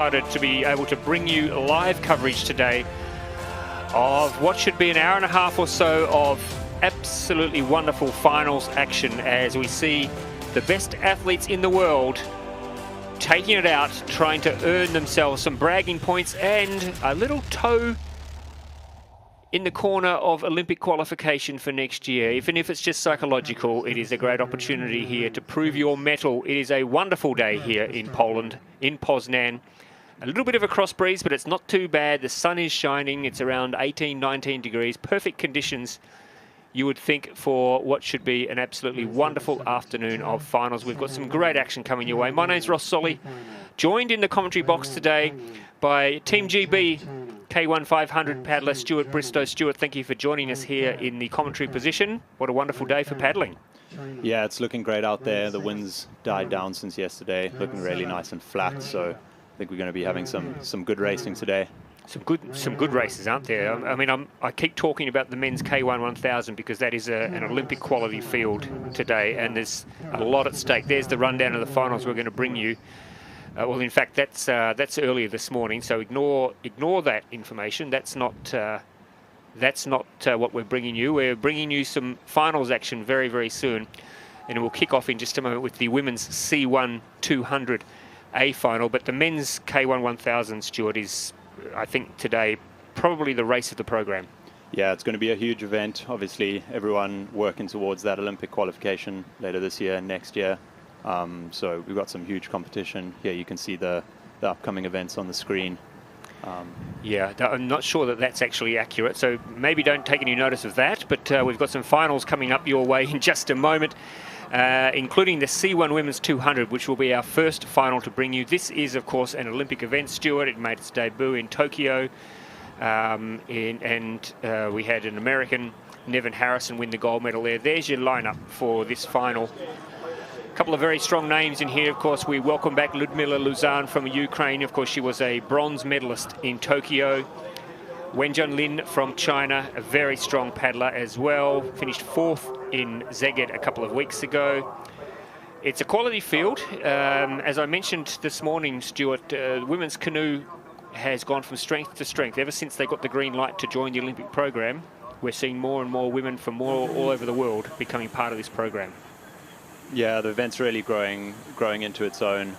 To be able to bring you live coverage today of what should be an hour and a half or so of absolutely wonderful finals action as we see the best athletes in the world taking it out, trying to earn themselves some bragging points and a little toe in the corner of Olympic qualification for next year. Even if it's just psychological, it is a great opportunity here to prove your mettle. It is a wonderful day here in Poland, in Poznan. A little bit of a cross breeze, but it's not too bad. The sun is shining. It's around 18, 19 degrees. Perfect conditions, you would think, for what should be an absolutely wonderful afternoon of finals. We've got some great action coming your way. My name's Ross Solly, joined in the commentary box today by Team GB K1 500 paddler Stuart Bristow. Stuart, thank you for joining us here in the commentary position. What a wonderful day for paddling. Yeah, it's looking great out there. The wind's died down since yesterday, looking really nice and flat. So I think we're going to be having some good racing today. Some good races, aren't there? I mean, I keep talking about the men's K1 1000 because that is an Olympic quality field today, and there's a lot at stake. There's the rundown of the finals we're going to bring you. Well, in fact, that's earlier this morning, so ignore that information. That's not what we're bringing you. We're bringing you some finals action very, very soon, and we'll kick off in just a moment with the women's C1 200 A final. But the men's K1 1000, Stuart, is, I think, today probably the race of the program. Yeah, it's going to be a huge event. Obviously, everyone working towards that Olympic qualification later this year and next year. So we've got some huge competition. Here you can see the upcoming events on the screen. Yeah, I'm not sure that that's actually accurate, so maybe don't take any notice of that. But we've got some finals coming up your way in just a moment, including the C1 Women's 200, which will be our first final to bring you. This is, of course, an Olympic event, Stuart. It made its debut in Tokyo, and we had an American, Nevin Harrison, win the gold medal there. There's your lineup for this final. A couple of very strong names in here. Of course, we welcome back Ludmila Luzan from Ukraine. Of course, she was a bronze medalist in Tokyo. Wenjun Lin from China, a very strong paddler as well. Finished 4th in Szeged a couple of weeks ago. It's a quality field. As I mentioned this morning, Stuart, women's canoe has gone from strength to strength. Ever since they got the green light to join the Olympic program, we're seeing more and more women from all over the world becoming part of this program. Yeah, the event's really growing into its own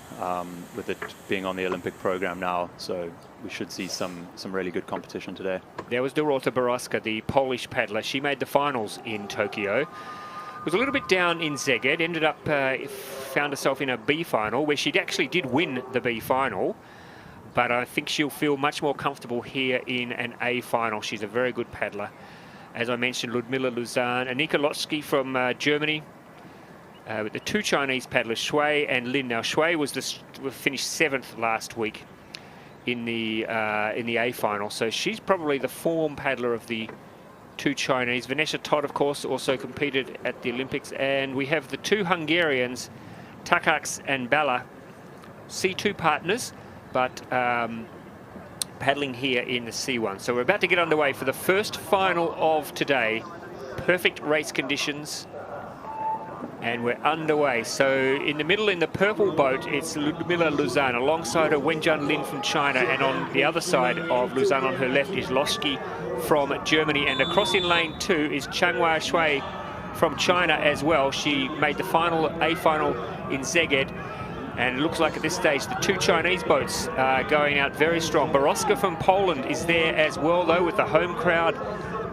with it being on the Olympic program now. So we should see some really good competition today. There was Dorota Borowska, the Polish paddler. She made the finals in Tokyo. Was a little bit down in Szeged. Ended up found herself in a B final where she actually did win the B final. But I think she'll feel much more comfortable here in an A final. She's a very good paddler. As I mentioned, Ludmila Luzan, Annika Lotsky from Germany. With the two Chinese paddlers, Shui and Lin. Now, Shui finished 7th last week in the A final, so she's probably the form paddler of the two Chinese. Vanessa Todd, of course, also competed at the Olympics, and we have the two Hungarians, Takacs and Bala, C2 partners, but paddling here in the C1. So we're about to get underway for the first final of today. Perfect race conditions. And we're underway. So in the middle, in the purple boat, it's Ludmila Luzan. Alongside her, Wenjun Lin from China. And on the other side of Luzan, on her left, is Loschke from Germany. And across in lane 2 is Changhua Shui from China as well. She made the A final in Szeged. And it looks like at this stage, the two Chinese boats are going out very strong. Borowska from Poland is there as well, though, with the home crowd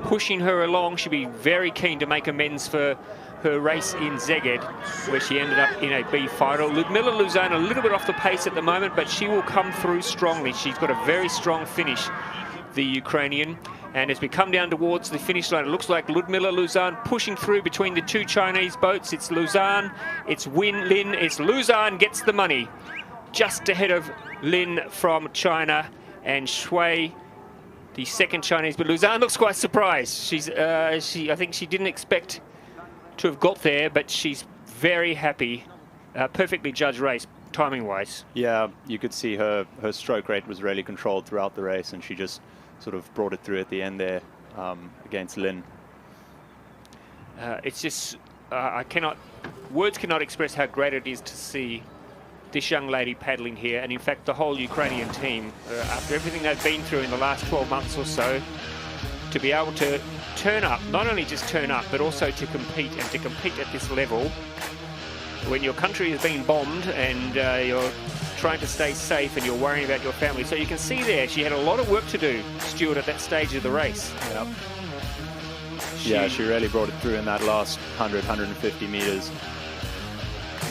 pushing her along. She'll be very keen to make amends for her race in Szeged, where she ended up in a B final. Ludmila Luzan a little bit off the pace at the moment, but she will come through strongly. She's got a very strong finish, the Ukrainian. And as we come down towards the finish line, it looks like Ludmila Luzan pushing through between the two Chinese boats. It's Luzan, it's Lin, it's Luzan gets the money. Just ahead of Lin from China and Shui, the second Chinese. But Luzan looks quite surprised. I think she didn't expect to have got there, but she's very happy. Perfectly judged race, timing-wise. Yeah, you could see her stroke rate was really controlled throughout the race, and she just sort of brought it through at the end there against Lin. It's just, words cannot express how great it is to see this young lady paddling here, and in fact the whole Ukrainian team, after everything they've been through in the last 12 months or so, to be able to turn up, not only just turn up, but also to compete, and to compete at this level when your country is being bombed and you're trying to stay safe and you're worrying about your family. So you can see there, she had a lot of work to do, Stuart, at that stage of the race. Yep. Yeah, she really brought it through in that last 100, 150 meters.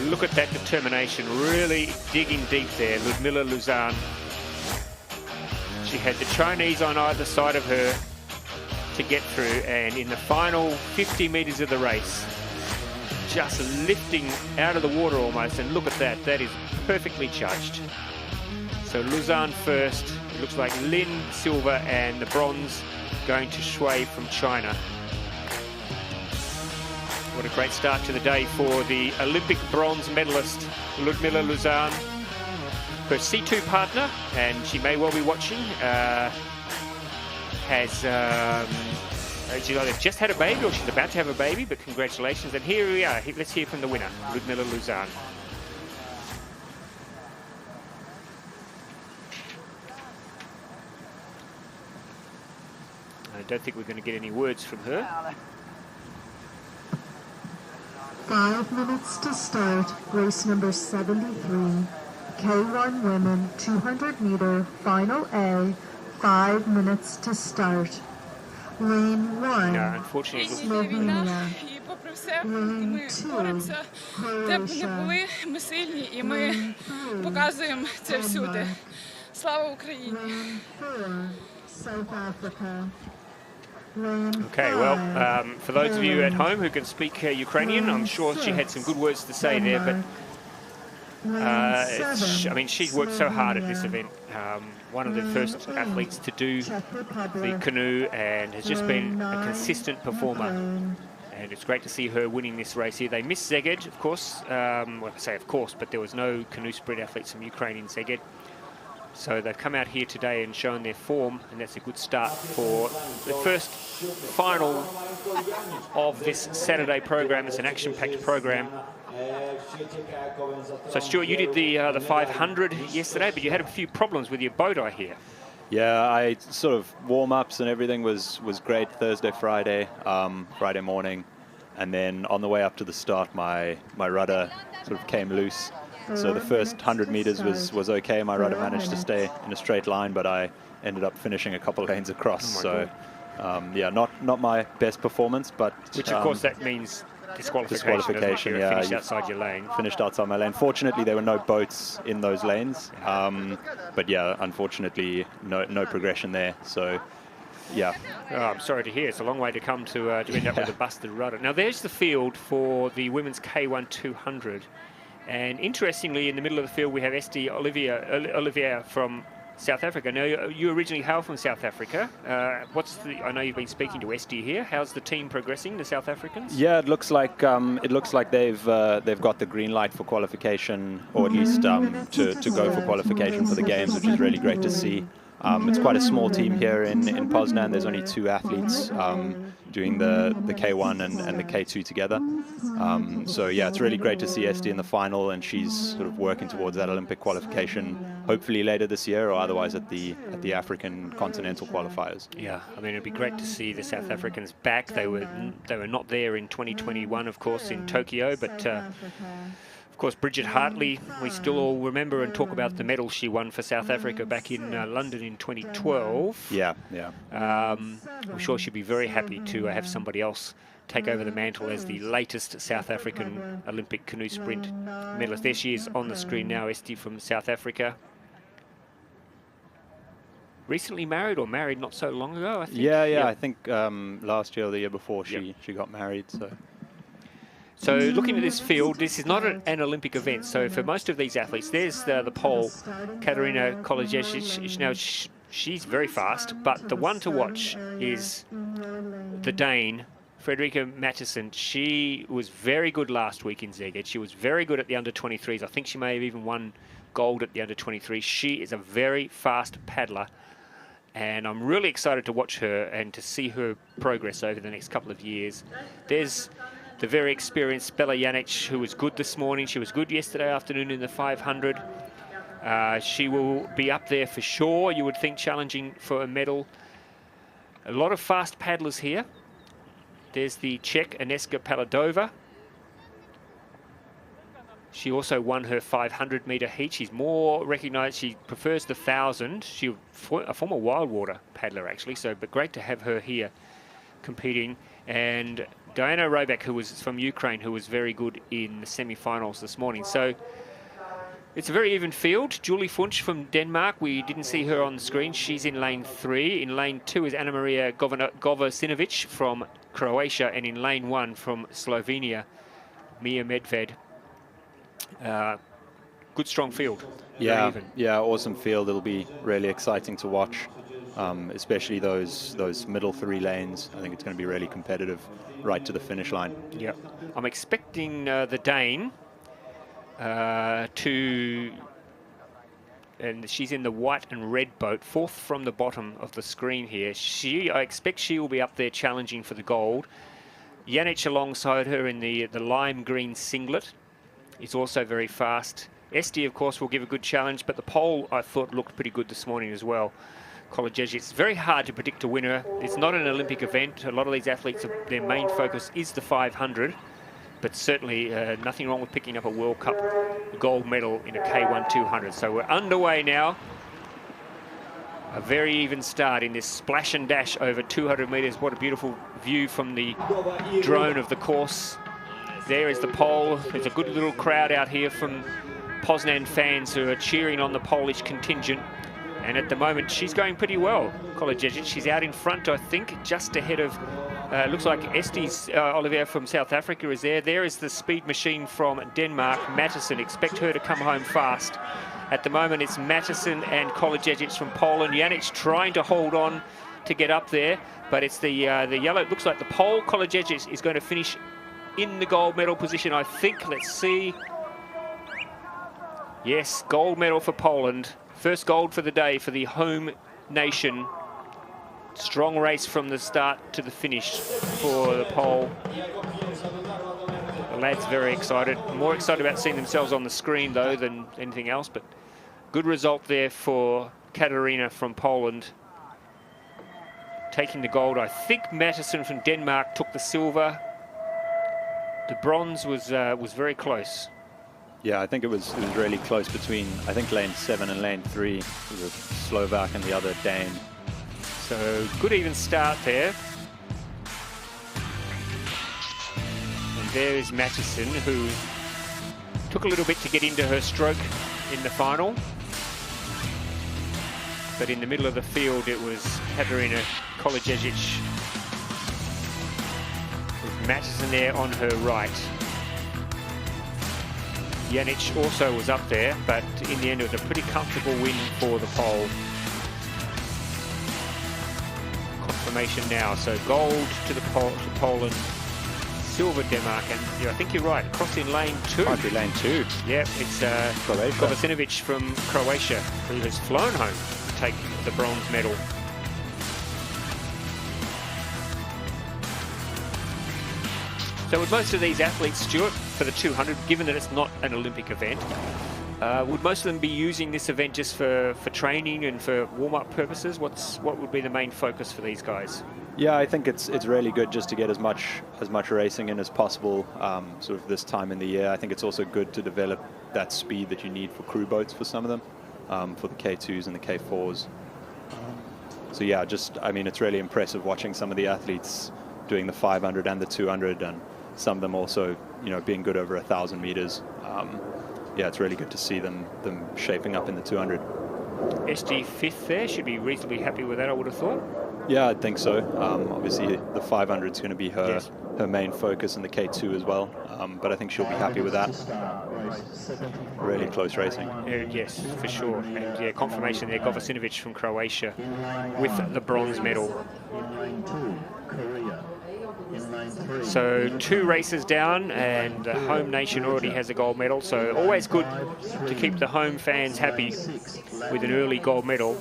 Look at that determination, really digging deep there. Ludmila Luzan. She had the Chinese on either side of her to get through, and in the final 50 meters of the race, just lifting out of the water almost, and look at that, that is perfectly judged. So Luzan first, it looks like Lin silver, and the bronze going to Shui from China. What a great start to the day for the Olympic bronze medalist Ludmila Luzan. Her C2 partner, and she may well be watching, has she's either just had a baby or she's about to have a baby, but congratulations. And here we are. Let's hear from the winner, Ludmila Luzan. I don't think we're going to get any words from her. 5 minutes to start, race number 73, K1 Women 200 meter, final A, 5 minutes to start. Lane 1, No, unfortunately, Slovenia. І попри все, ми боремося, де б не були, ми сильні і ми показуємо це всюди. Слава Україні! Lane 4, South Africa. Lane Okay, well, 5, for those of you at Poland. home who can speak Ukrainian, I'm sure she had some good words to say there, but I mean, she's worked so hard at this event. One of the first athletes to do the canoe, and has just been a consistent performer. And it's great to see her winning this race here. They missed Szeged, of course. Well, I say of course, but there was no canoe sprint athletes from Ukraine in Szeged. So they've come out here today and shown their form, and that's a good start for the first final of this Saturday program. It's an action-packed program. So Stuart, you did the 500 yesterday, but you had a few problems with your boat, I hear. Yeah, I sort of warm-ups and everything was great Thursday, Friday, Friday morning. And then on the way up to the start, my rudder sort of came loose. So the first 100 meters was okay. My rudder managed to stay in a straight line, but I ended up finishing a couple lanes across. Oh so yeah, not my best performance, but which of course that means disqualification. Yeah, Finished outside your lane. Finished outside my lane. Fortunately, there were no boats in those lanes, but yeah, unfortunately, no progression there. So yeah. Oh, I'm sorry to hear. It's a long way to come to end up with a busted rudder. Now there's the field for the women's K1 200. And interestingly, in the middle of the field, we have Esti Olivier from South Africa. Now, you originally hail from South Africa. I know you've been speaking to Esti here. How's the team progressing, the South Africans? Yeah, it looks like they've got the green light for qualification, or at least to go for qualification for the games, which is really great to see. It's quite a small team here in Poznan. There's only 2 athletes doing the K1 and the K2 together. So yeah, it's really great to see Esti in the final, and she's sort of working towards that Olympic qualification, hopefully later this year, or otherwise at the African continental qualifiers. Yeah, I mean, it'd be great to see the South Africans back. They were not there in 2021, of course, in Tokyo, but of course, Bridget Hartley, we still all remember and talk about the medal she won for South Africa back in London in 2012. Yeah. I'm sure she'd be very happy to have somebody else take over the mantle as the latest South African Olympic canoe sprint medalist. There she is on the screen now, Esti from South Africa. Recently married, or married not so long ago, I think. Yeah. I think last year or the year before she got married. So looking at this field, this is not an Olympic event. So for most of these athletes, there's the pole, Katarina Kolodziejczyk. Now she's very fast, but the one to watch is the Dane, Frederica Mattison. She was very good last week in Szeged. She was very good at the under-23s. I think she may have even won gold at the under-23s. She is a very fast paddler, and I'm really excited to watch her and to see her progress over the next couple of years. There's the very experienced Bella Janic, who was good this morning. She was good yesterday afternoon in the 500. She will be up there for sure, you would think, challenging for a medal. A lot of fast paddlers here. There's the Czech Aneska Paladova. She also won her 500-metre heat. She's more recognised. She prefers the 1,000. She's a former wildwater paddler, actually, but great to have her here competing. And Diana Robek, who was from Ukraine, who was very good in the semi-finals this morning. So it's a very even field. Julie Funch from Denmark, we didn't see her on the screen. She's in lane 3. In lane 2 is Anna Maria Govasinovic from Croatia, and in lane 1 from Slovenia, Mia Medved. Good strong field. Yeah, awesome field. It'll be really exciting to watch, especially those middle 3 lanes. I think it's going to be really competitive right to the finish line. Yeah, I'm expecting the Dane and she's in the white and red boat, 4th from the bottom of the screen here. I expect she will be up there challenging for the gold. Janic alongside her in the lime green singlet is also very fast. Esti, of course, will give a good challenge, but the pole, I thought, looked pretty good this morning as well. Kolodziej, it's very hard to predict a winner. It's not an Olympic event. A lot of these athletes, their main focus is the 500, but certainly nothing wrong with picking up a World Cup gold medal in a K1 200. So we're underway now. A very even start in this splash and dash over 200 metres. What a beautiful view from the drone of the course. There is the pole. There's a good little crowd out here from Poznan fans who are cheering on the Polish contingent. And at the moment, she's going pretty well, Kolodziej. She's out in front, I think, just ahead of, looks like Estes Olivier from South Africa is there. There is the speed machine from Denmark, Matteson. Expect her to come home fast. At the moment, it's Matteson and Kolodziej from Poland. Janic trying to hold on to get up there, but it's the yellow. It looks like the pole. Kolodziej is going to finish in the gold medal position, I think. Let's see. Yes, gold medal for Poland. First gold for the day for the home nation. Strong race from the start to the finish for the pole. The lads very excited. More excited about seeing themselves on the screen, though, than anything else. But good result there for Katarina from Poland. Taking the gold. I think Matteson from Denmark took the silver. The bronze was very close. Yeah, I think it was really close between, I think, lane 7 and lane 3. It was a Slovak and the other Dane. So good even start there. And there is Matteson, who took a little bit to get into her stroke in the final. But in the middle of the field, it was Katarina Kolodziej with Matteson there on her right. Janic also was up there, but in the end it was a pretty comfortable win for the pole. Confirmation now, so gold to the Poland, silver Denmark, and yeah, I think you're right, across in lane 2. Might be lane 2. Yeah, it's Govasinovic from Croatia, who has flown home to take the bronze medal. So with most of these athletes, Stuart, for the 200, given that it's not an Olympic event, would most of them be using this event just for training and for warm-up purposes? What would be the main focus for these guys? Yeah, I think it's really good just to get as much racing in as possible sort of this time in the year. I think it's also good to develop that speed that you need for crew boats for some of them, for the K2s and the K4s. So yeah, I mean, it's really impressive watching some of the athletes doing the 500 and the 200, and some of them also, being good over 1,000 meters. Yeah, it's really good to see them shaping up in the 200. SD 5th there, should be reasonably happy with that, I would have thought. Yeah, I think so. Obviously, the 500 is going to be her main focus, and the K2 as well. But I think she'll be happy with that. Really close racing. Yes, for sure. And yeah, confirmation there, Govasinovic from Croatia with the bronze medal. So 2 races down, and the home nation already has a gold medal. So always good to keep the home fans happy with an early gold medal.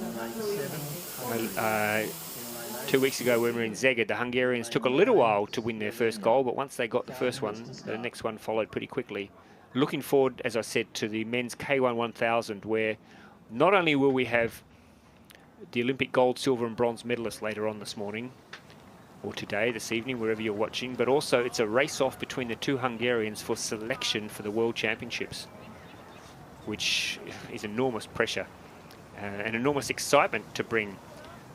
2 weeks ago when we were in Szeged, the Hungarians took a little while to win their first goal, but once they got the first one, the next one followed pretty quickly. Looking forward, as I said, to the men's K1 1000, where not only will we have the Olympic gold, silver and bronze medalists later on this morning, or today, this evening, wherever you're watching, but also it's a race-off between the two Hungarians for selection for the World Championships, which is enormous pressure and enormous excitement to bring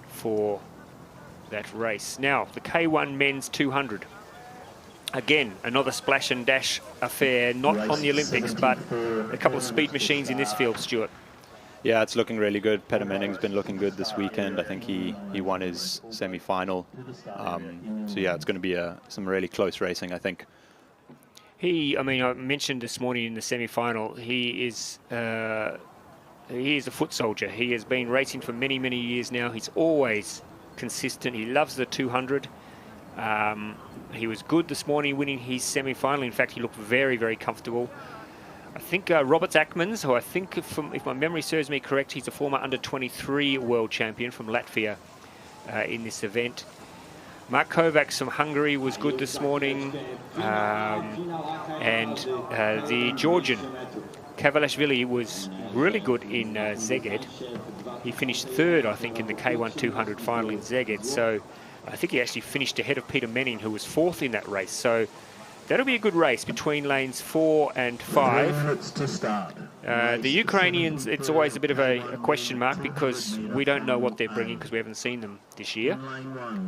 for that race. Now, the K1 men's 200. Again, another splash and dash affair, not on the Olympics, but a couple of speed machines in this field, Stuart. Yeah, it's looking really good. Peter Menning's been looking good this weekend. I think he won his semi-final. So yeah, it's going to be some really close racing, I think. I mean, I mentioned this morning in the semi-final, he is a foot soldier. He has been racing for many, many years now. He's always consistent. He loves the 200. He was good this morning winning his semi-final. In fact, he looked very, very comfortable. I think Robert Akmens, who I think, if my memory serves me correct, he's a former under-23 world champion from Latvia in this event. Mark Kovacs from Hungary was good this morning. And the Georgian, Kavalashvili, was really good in Szeged. He finished third, I think, in the K1 200 final in Szeged. So I think he actually finished ahead of Peter Menning, who was fourth in that race. So that'll be a good race between lanes 4 and 5. The Ukrainians, it's always a bit of a question mark because we don't know what they're bringing because we haven't seen them this year.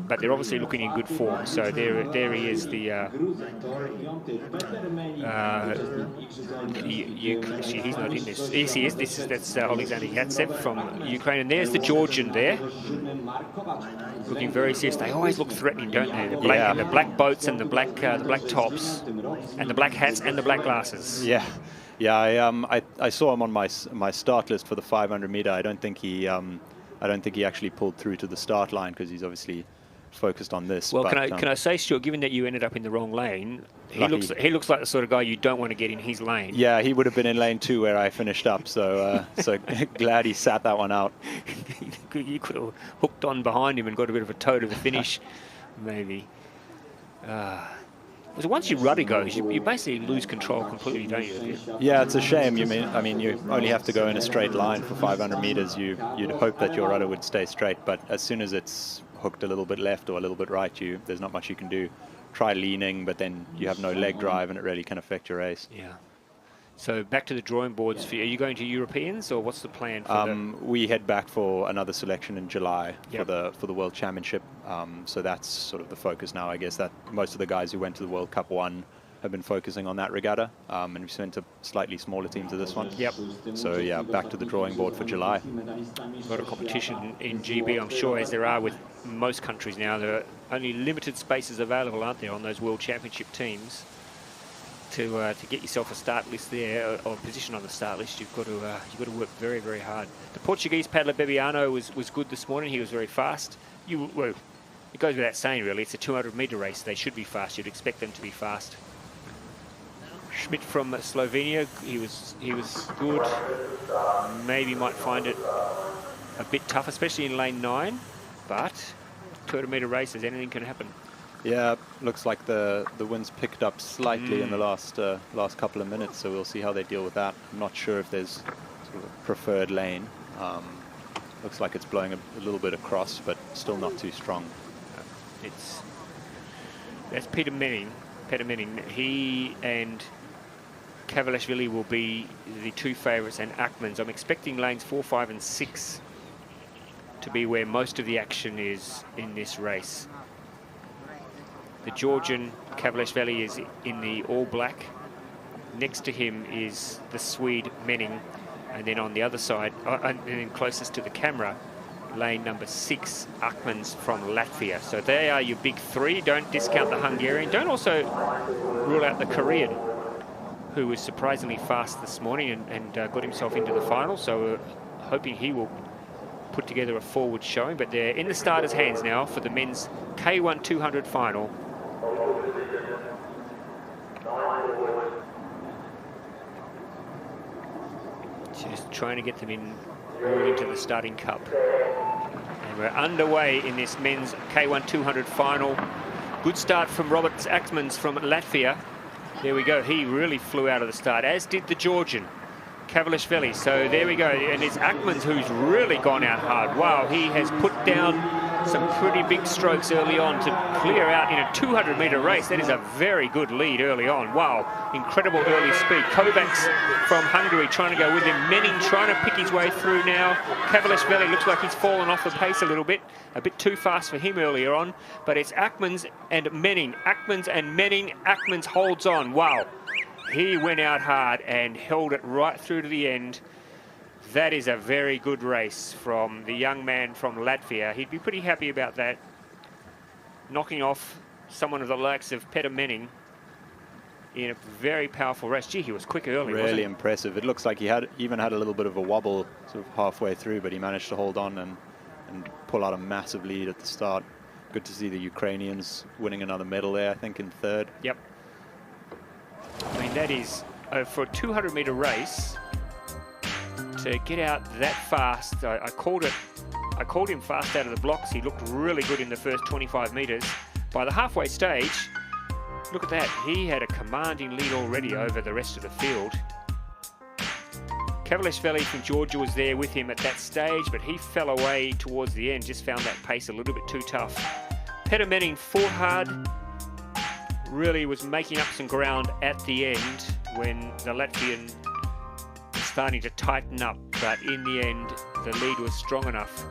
But they're obviously looking in good form. So there he is, the he's not in this. Yes, he is. That's Alexander Yatsev from Ukraine. And there's the Georgian there, looking very serious. They always look threatening, don't they? The black boats and the black tops, and the black hats and the black glasses. Yeah. I saw him on my start list for the 500 meter. I don't think he actually pulled through to the start line because he's obviously focused on this. Well, but, can I say, Stuart, given that you ended up in the wrong lane, he looks like the sort of guy you don't want to get in his lane. Yeah, he would have been in lane 2 where I finished up. So so glad he sat that one out. You could have hooked on behind him and got a bit of a toe to the finish, maybe. Because once your rudder goes, you basically lose control completely, don't you? Yeah, it's a shame. I mean, you only have to go in a straight line for 500 meters. You'd hope that your rudder would stay straight, but as soon as it's hooked a little bit left or a little bit right, there's not much you can do. Try leaning, but then you have no leg drive, and it really can affect your race. Yeah. So back to the drawing boards. Are you going to Europeans, or what's the plan for we head back for another selection in July for the World Championship. So that's sort of the focus now, I guess. That most of the guys who went to the World Cup 1 have been focusing on that regatta, and we've sent a slightly smaller team to this one. Yep. So yeah, back to the drawing board for July. A lot of competition in GB, I'm sure, as there are with most countries now. There are only limited spaces available, aren't there, on those World Championship teams. To get yourself a start list there, or a position on the start list, you've got to work very, very hard. The Portuguese paddler Bebiano was good this morning. He was very fast. Well, it goes without saying, really. It's a 200-meter race. They should be fast. You'd expect them to be fast. Schmidt from Slovenia, he was good. Maybe might find it a bit tough, especially in lane 9. But 200-meter races, anything can happen. Yeah, looks like the wind's picked up slightly in the last couple of minutes, so we'll see how they deal with that. I'm not sure if there's sort of a preferred lane. Looks like it's blowing a little bit across, but still not too strong. That's Peter Menning. He and Kavalashvili will be the two favourites, and Akmens. I'm expecting lanes 4, 5 and 6 to be where most of the action is in this race. The Georgian Kavalashvili is in the all black. Next to him is the Swede Menning, and then on the other side, and then closest to the camera, lane number 6, Akmens from Latvia. So they are your big 3. Don't discount the Hungarian. Don't also rule out the Korean, who was surprisingly fast this morning and got himself into the final. So we're hoping he will put together a forward showing. But they're in the starters' hands now for the men's K1 200 final. Just trying to get them all into the starting cup. And we're underway in this men's K1 200 final. Good start from Robert Akmens from Latvia. There we go. He really flew out of the start, as did the Georgian, Kavalishvili. So there we go. And it's Akmens who's really gone out hard. Wow, he has put down some pretty big strokes early on to clear out in a 200-meter race. That is a very good lead early on. Wow, incredible early speed. Kovacs from Hungary trying to go with him. Menning trying to pick his way through now. Kavalishvili looks like he's fallen off the pace a little bit too fast for him earlier on. But it's Akmens and Menning. Akmens and Menning. Akmens holds on. Wow, he went out hard and held it right through to the end. That is a very good race from the young man from Latvia. He'd be pretty happy about that. Knocking off someone of the likes of Peter Menning in a very powerful race. Gee, he was quick early, wasn't Really he? impressive. It looks like he even had a little bit of a wobble sort of halfway through, but he managed to hold on and pull out a massive lead at the start. Good to see the Ukrainians winning another medal there, I think in third. Yep. I mean, that is, for a 200-meter race, to get out that fast. I called him fast out of the blocks. He looked really good in the first 25 meters. By the halfway stage, look at that. He had a commanding lead already over the rest of the field. Kavalishvili from Georgia was there with him at that stage, but he fell away towards the end, just found that pace a little bit too tough. Peter Menning fought hard, really was making up some ground at the end when the Latvian starting to tighten up, but in the end the lead was strong enough.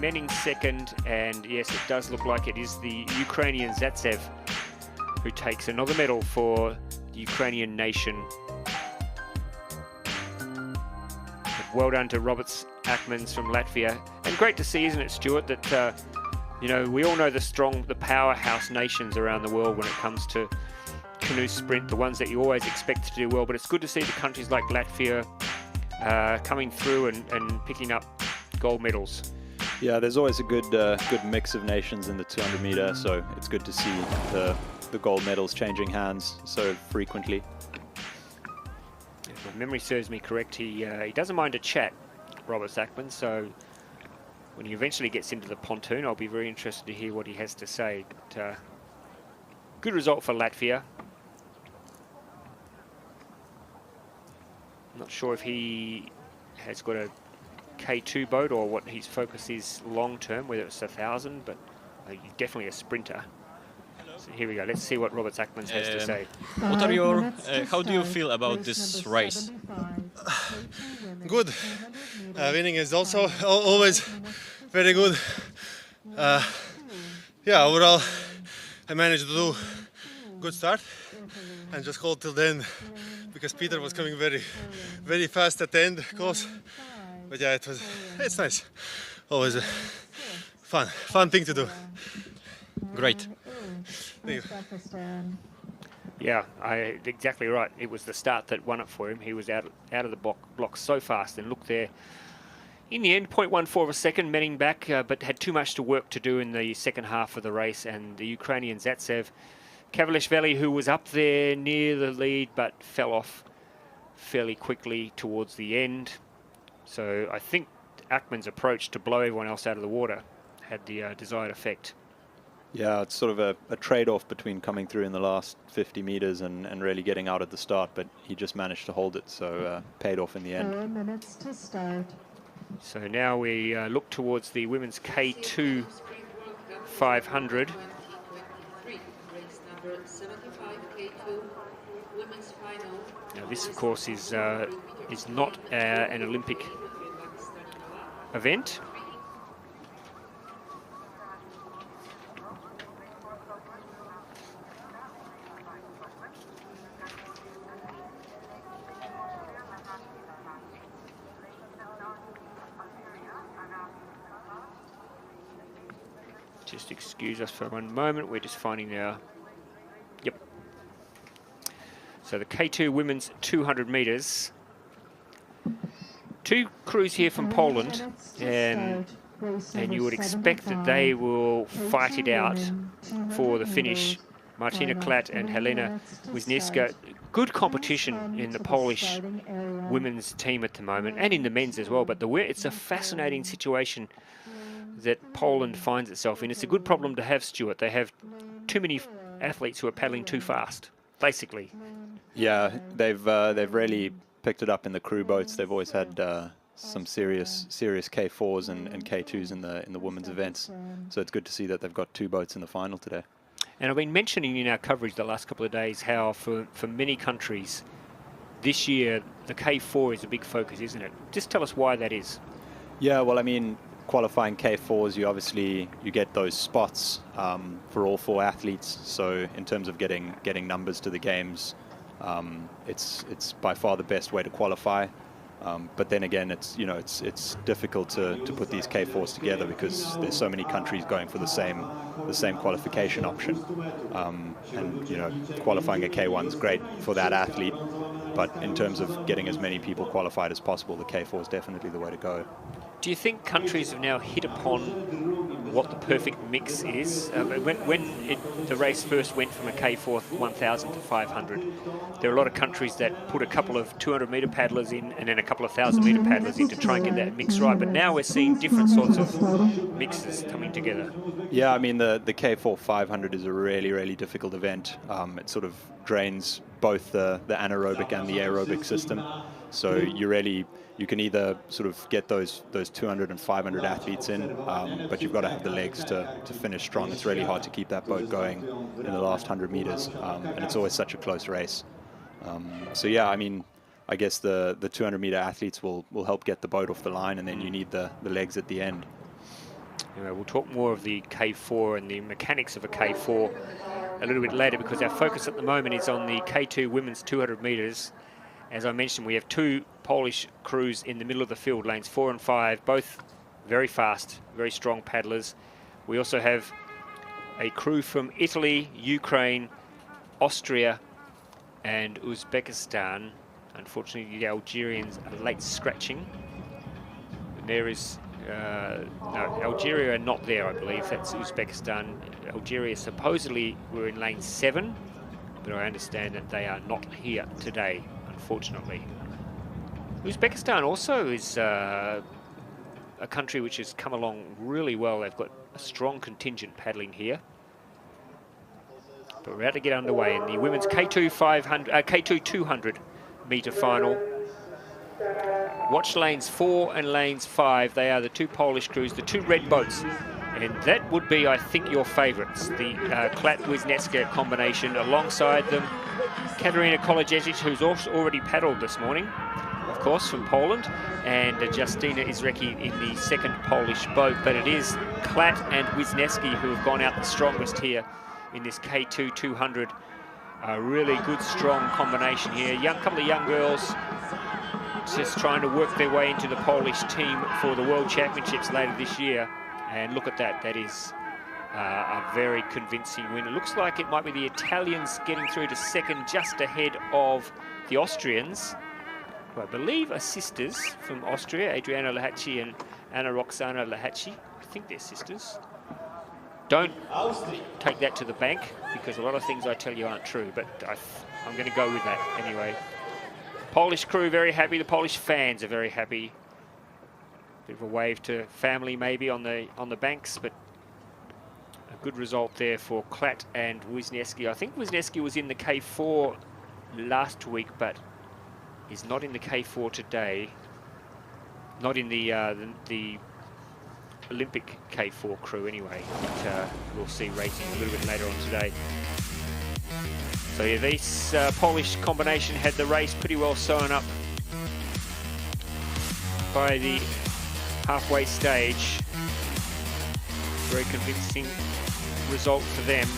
Menning second, and yes, it does look like it is the Ukrainian Zaitsev who takes another medal for the Ukrainian nation. But well done to Robert Akmens from Latvia, and great to see, isn't it, Stuart, that you know, we all know the powerhouse nations around the world when it comes to canoe sprint, the ones that you always expect to do well, but it's good to see the countries like Latvia coming through and picking up gold medals. Yeah, there's always a good mix of nations in the 200 meter, so it's good to see the gold medals changing hands so frequently. If my memory serves me correct, he doesn't mind a chat, Robert Akmens, so when he eventually gets into the pontoon, I'll be very interested to hear what he has to say. But, good result for Latvia. Not sure if he has got a K2 boat or what his focus is long term, whether it's 1,000, but definitely a sprinter. So here we go. Let's see what Robert Akmens has to say. What are your? How do you feel about this race? Good. Winning is also always very good. Yeah, overall, I managed to do good start and just hold till the end because Peter was coming very fast at the end, close. But yeah, it's nice. Always a fun thing to do. Great. Thank you. Yeah, exactly right. It was the start that won it for him. He was out of the block so fast, and look there. In the end, 0.14 of a second, Menning back, but had too much work to do in the second half of the race. And the Ukrainian Zaitsev, Kavalishvili, who was up there near the lead, but fell off fairly quickly towards the end. So I think Akmens' approach to blow everyone else out of the water had the desired effect. Yeah, it's sort of a trade-off between coming through in the last 50 meters and really getting out at the start, but he just managed to hold it, so paid off in the end. 4 minutes to start. So now we look towards the women's K2 500. Now this, of course, is not an Olympic event. Just excuse us for one moment. We're just finding our... Yep. So the K2 women's 200 meters. Two crews here from Poland, and you would expect that they will fight it out for the finish. Martina Klatt and Helena Wisniewska. Good competition in the Polish women's team at the moment, and in the men's as well. But it's a fascinating situation that Poland finds itself in. It's a good problem to have, Stuart. They have too many athletes who are paddling too fast, basically. Yeah, they've really picked it up in the crew boats. They've always had some serious K4s and K2s in the women's events. So it's good to see that they've got 2 boats in the final today. And I've been mentioning in our coverage the last couple of days how for many countries this year the K4 is a big focus, isn't it? Just tell us why that is. Yeah, well, I mean, qualifying K4s, you get those spots for all 4 athletes. So in terms of getting numbers to the games, it's by far the best way to qualify. But then again, it's difficult to put these K4s together because there's so many countries going for the same qualification option. And qualifying a K1 is great for that athlete, but in terms of getting as many people qualified as possible, the K4 is definitely the way to go. Do you think countries have now hit upon what the perfect mix is? When the race first went from a K4 1,000 to 500, there are a lot of countries that put a couple of 200-metre paddlers in and then a couple of 1,000-metre paddlers in to try and get that mix right. But now we're seeing different sorts of mixes coming together. Yeah, I mean, the K4 500 is a really, really difficult event. It sort of drains both the anaerobic and the aerobic system. So you can either sort of get those 200 and 500 athletes in, but you've got to have the legs to finish strong. It's really hard to keep that boat going in the last 100 meters, and it's always such a close race. So yeah, I mean, I guess the 200-meter athletes will help get the boat off the line, and then you need the legs at the end. Anyway, we'll talk more of the K4 and the mechanics of a K4 a little bit later, because our focus at the moment is on the K2 women's 200 meters. As I mentioned, we have 2 Polish crews in the middle of the field, lanes 4 and 5, both very fast, very strong paddlers. We also have a crew from Italy, Ukraine, Austria, and Uzbekistan. Unfortunately, the Algerians are late scratching. There is no, Algeria are not there, I believe. That's Uzbekistan. Algeria supposedly were in lane 7, but I understand that they are not here today, unfortunately. Uzbekistan also is a country which has come along really well. They've got a strong contingent paddling here. But we're about to get underway in the women's K2 200 meter final. Watch lanes 4 and lanes 5. They are the 2 Polish crews, the 2 red boats. And that would be, I think, your favourites, the Klat-Wisniewska combination. Alongside them, Katarina Kolodziejczyk, who's already paddled this morning, of course, from Poland, and Justyna Izrecki in the 2nd Polish boat. But it is Klat and Wisniewski who have gone out the strongest here in this K2 200. A really good, strong combination here. Couple of young girls just trying to work their way into the Polish team for the World Championships later this year. And look at that, that is a very convincing win. It looks like it might be the Italians getting through to 2nd, just ahead of the Austrians, who I believe are sisters from Austria, Adriana Lahacci and Anna Roxana Lahacci. I think they're sisters. Don't take that to the bank, because a lot of things I tell you aren't true, but I'm going to go with that anyway. Polish crew very happy, the Polish fans are very happy. Bit of a wave to family maybe on the banks, but a good result there for Klat and Wisniewski. I think Wisniewski was in the K4 last week, but is not in the K4 today. Not in the Olympic K4 crew anyway. But, we'll see racing a little bit later on today. So yeah, this Polish combination had the race pretty well sewn up by the halfway stage. Very convincing result for them.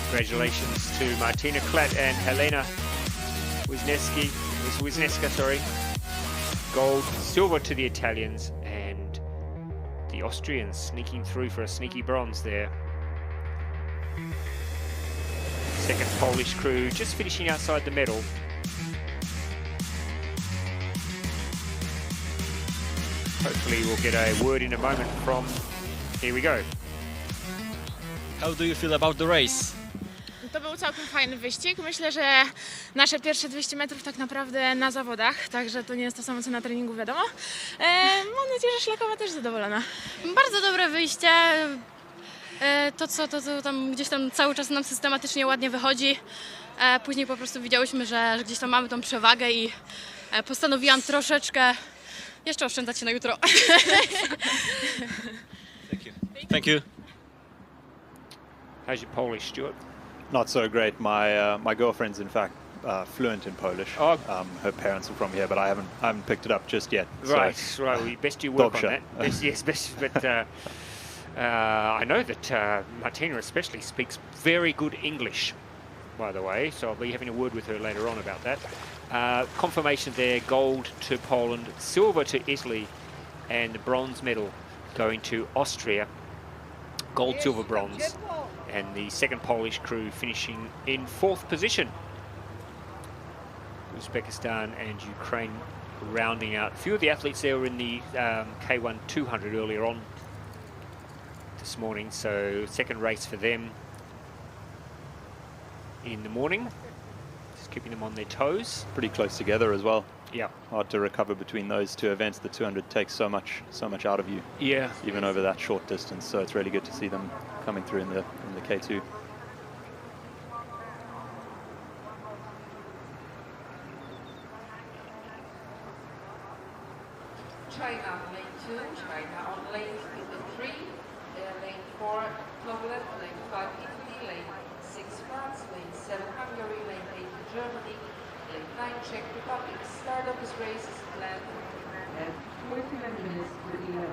Congratulations to Martina Klat and Helena Wisniewska, sorry. Gold, silver to the Italians, and the Austrians sneaking through for a sneaky bronze there. 2nd Polish crew just finishing outside the medal. Hopefully we'll get a word in a moment from, here we go. How do you feel about the race? To był całkiem fajny wyścig. Myślę, że nasze pierwsze 200 metrów tak naprawdę na zawodach, także to nie jest to samo co na treningu, wiadomo. Mam nadzieję, że szlakowa też zadowolona. Bardzo dobre wyjście. To co tam gdzieś tam cały czas nam systematycznie ładnie wychodzi. Później po prostu widziałyśmy, że gdzieś tam mamy tą przewagę i postanowiłam troszeczkę jeszcze oszczędzać się na jutro. Thank you. Thank you. How's your Polish, Stuart? Not so great. My girlfriend's in fact fluent in Polish. Oh. Her parents are from here, but I haven't picked it up just yet. Right, So right. Well, best you work on Dobrze. that. Best. But I know that Martina especially speaks very good English, by the way. So I'll be having a word with her later on about that. Confirmation there: gold to Poland, silver to Italy, and the bronze medal going to Austria. Gold, silver, bronze, and the second Polish crew finishing in 4th position. Uzbekistan and Ukraine rounding out. A few of the athletes there were in the K1 200 earlier on this morning, so second race for them in the morning. Just keeping them on their toes. pretty close together as well. Yeah, Hard to recover between those two events. The 200 takes so much out of you, yeah. even over that short distance. So it's really good to see them coming through in the K2. China on lane 2, China on lane 3, lane 4, Poland, lane 5, Italy, lane 6, France, lane 7, Hungary, lane 8, Germany, lane 9, Czech Republic. Start of this race is planned at 49 minutes to 11.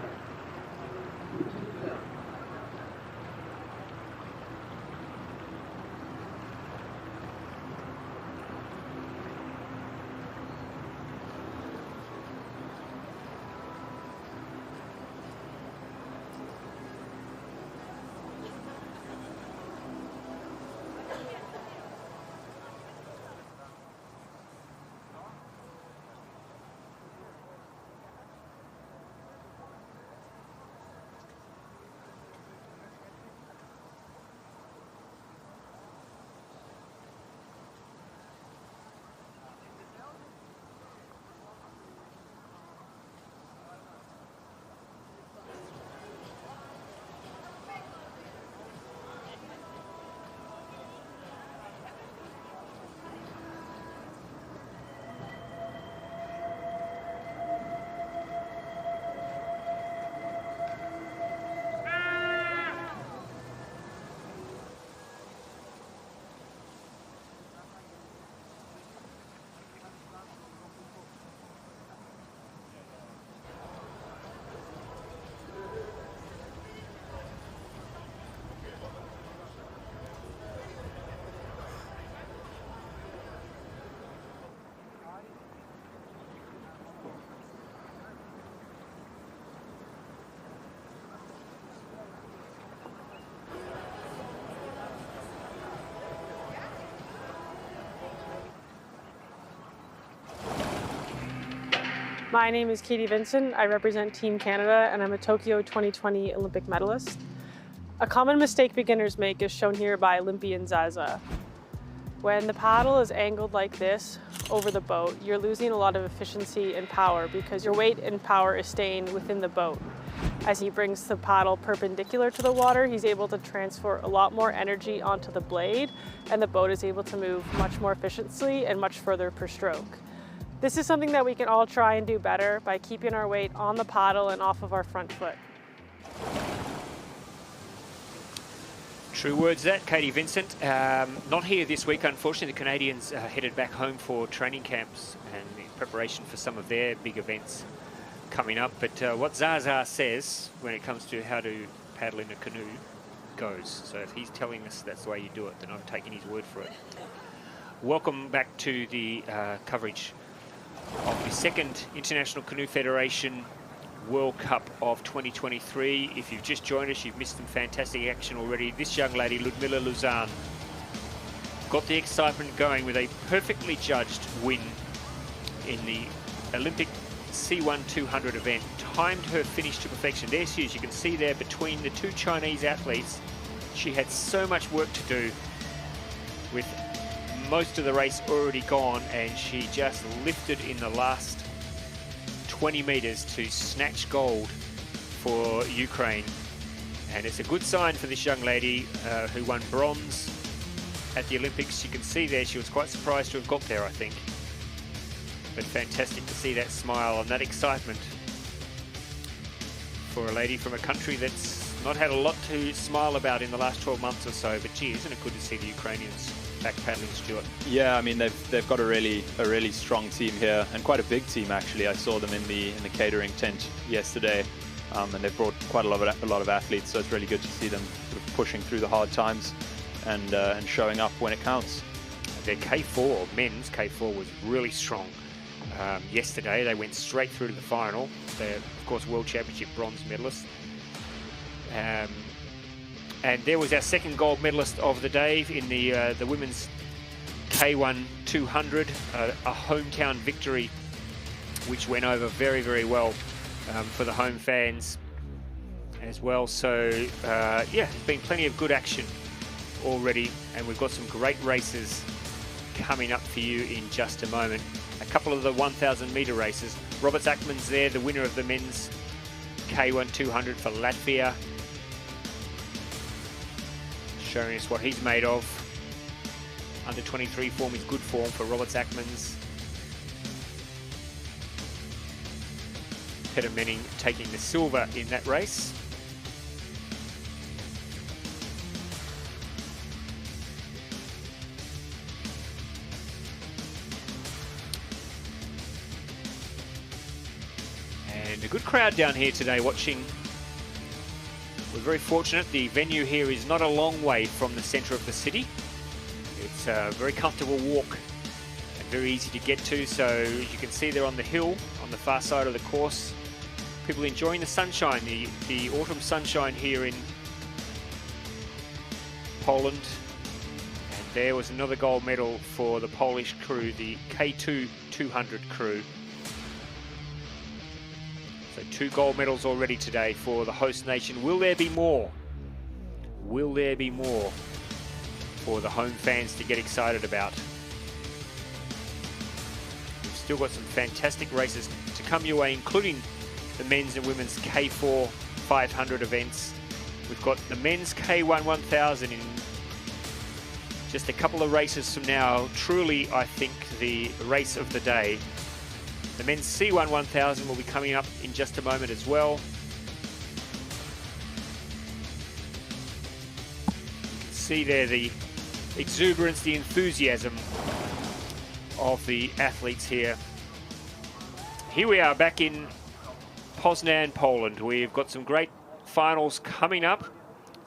My name is Katie Vincent. I represent Team Canada and I'm a Tokyo 2020 Olympic medalist. A common mistake beginners make is shown here by Olympian Zaza. When the paddle is angled like this over the boat, you're losing a lot of efficiency and power because your weight and power is staying within the boat. As he brings the paddle perpendicular to the water, he's able to transfer a lot more energy onto the blade and the boat is able to move much more efficiently and much further per stroke. This is something that we can all try and do better by keeping our weight on the paddle and off of our front foot. True words that, Katie Vincent. Not here this week, unfortunately. The Canadians headed back home for training camps and in preparation for some of their big events coming up. But what Zaza says when it comes to how to paddle in a canoe goes. So if he's telling us that's the way you do it, then I'm taking his word for it. Welcome back to the coverage of the second International Canoe Federation World Cup of 2023. If you've just joined us, you've missed some fantastic action already. This young lady, Ludmila Luzan, got the excitement going with a perfectly judged win in the Olympic C1 200 event. Timed her finish to perfection. There she is. You can see there between the two Chinese athletes. She had so much work to do with most of the race already gone, and she just lifted in the last 20 meters to snatch gold for Ukraine. And it's a good sign for this young lady who won bronze at the Olympics. You can see there she was quite surprised to have got there, I think. But fantastic to see that smile and that excitement for a lady from a country that's not had a lot to smile about in the last 12 months or so. But gee, isn't it good to see the Ukrainians back paddling, Stuart? Yeah, I mean they've got a really strong team here, and quite a big team actually. I saw them in the catering tent yesterday, and they've brought quite a lot of athletes. So it's really good to see them sort of pushing through the hard times and showing up when it counts. Their K4, men's K4, was really strong. Yesterday they went straight through to the final. They're of course World Championship bronze medalists. And there was our second gold medalist of the day in the women's K1 200, a hometown victory which went over very, very well for the home fans as well. So yeah, there's been plenty of good action already, and we've got some great races coming up for you in just a moment. A couple of the 1,000 meter races. Robert Zachman's there, the winner of the men's K1 200 for Latvia, showing us what he's made of. Under 23 form is good form for Robert Zachman's. Peter Menning taking the silver in that race. And a good crowd down here today watching. We're very fortunate. The venue here is not a long way from the centre of the city. It's a very comfortable walk and very easy to get to. So as you can see there on the hill, on the far side of the course, people enjoying the sunshine, the autumn sunshine here in Poland. And there was another gold medal for the Polish crew, the K2 200 crew. So 2 gold medals already today for the host nation. Will there be more? Will there be more for the home fans to get excited about? We've still got some fantastic races to come your way, including the men's and women's K4 500 events. We've got the men's K1 1000 in just a couple of races from now. Truly, I think, the race of the day. The men's C1 1000 will be coming up in just a moment as well. You can see there the exuberance, the enthusiasm of the athletes here. Here we are back in Poznan, Poland. We've got some great finals coming up.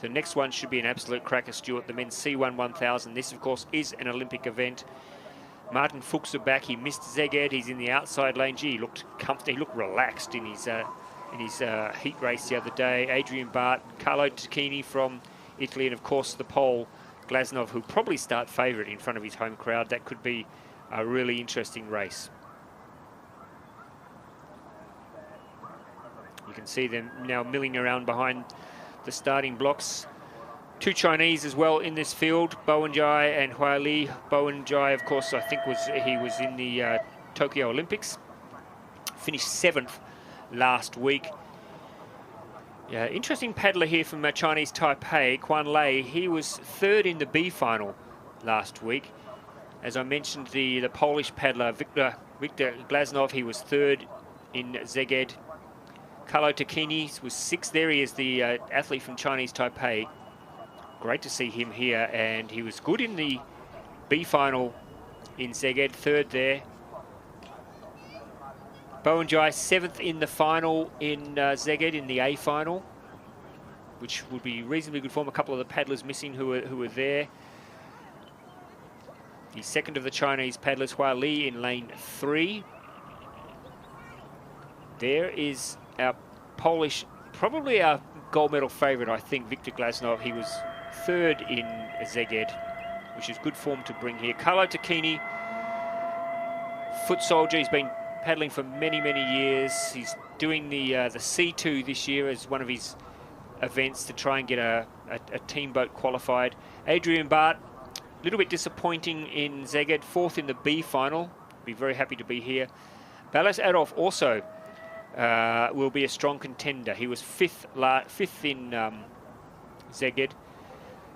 The next one should be an absolute cracker, Stuart. The men's C1 1000. This, of course, is an Olympic event. Martin Fuchs back. He missed Szeged. He's in the outside lane. Gee, he looked comfortable. He looked relaxed in his heat race the other day. Adrian Bart, Carlo Tacchini from Italy, and of course the Pole Glasnov, who'll probably start favourite in front of his home crowd. That could be a really interesting race. You can see them now milling around behind the starting blocks. 2 Chinese as well in this field, Bowenjai and Hua Li. Bowenjai, of course, I think he was in the Tokyo Olympics. Finished 7th last week. Yeah, interesting paddler here from Chinese Taipei, Quan Lei. He was 3rd in the B final last week. As I mentioned, the Polish paddler Victor Glasnov, he was 3rd in Szeged. Carlo Tacchini was 6th. There he is, the athlete from Chinese Taipei. Great to see him here, and he was good in the B final in Szeged, 3rd there. Bowenjai 7th in the final in Szeged in the A final, which would be reasonably good form. A couple of the paddlers missing who were there. The second of the Chinese paddlers, Hua Li, in lane 3. There is our Polish, probably our gold medal favourite, I think, Victor Glasnov. He was 3rd in Szeged, which is good form to bring here. Carlo Tacchini, foot soldier. He's been paddling for many, many years. He's doing the C2 this year as one of his events to try and get a team boat qualified. Adrian Bart, a little bit disappointing in Szeged, 4th in the B final. Be very happy to be here. Balázs Adolf also will be a strong contender. He was 5th in Szeged.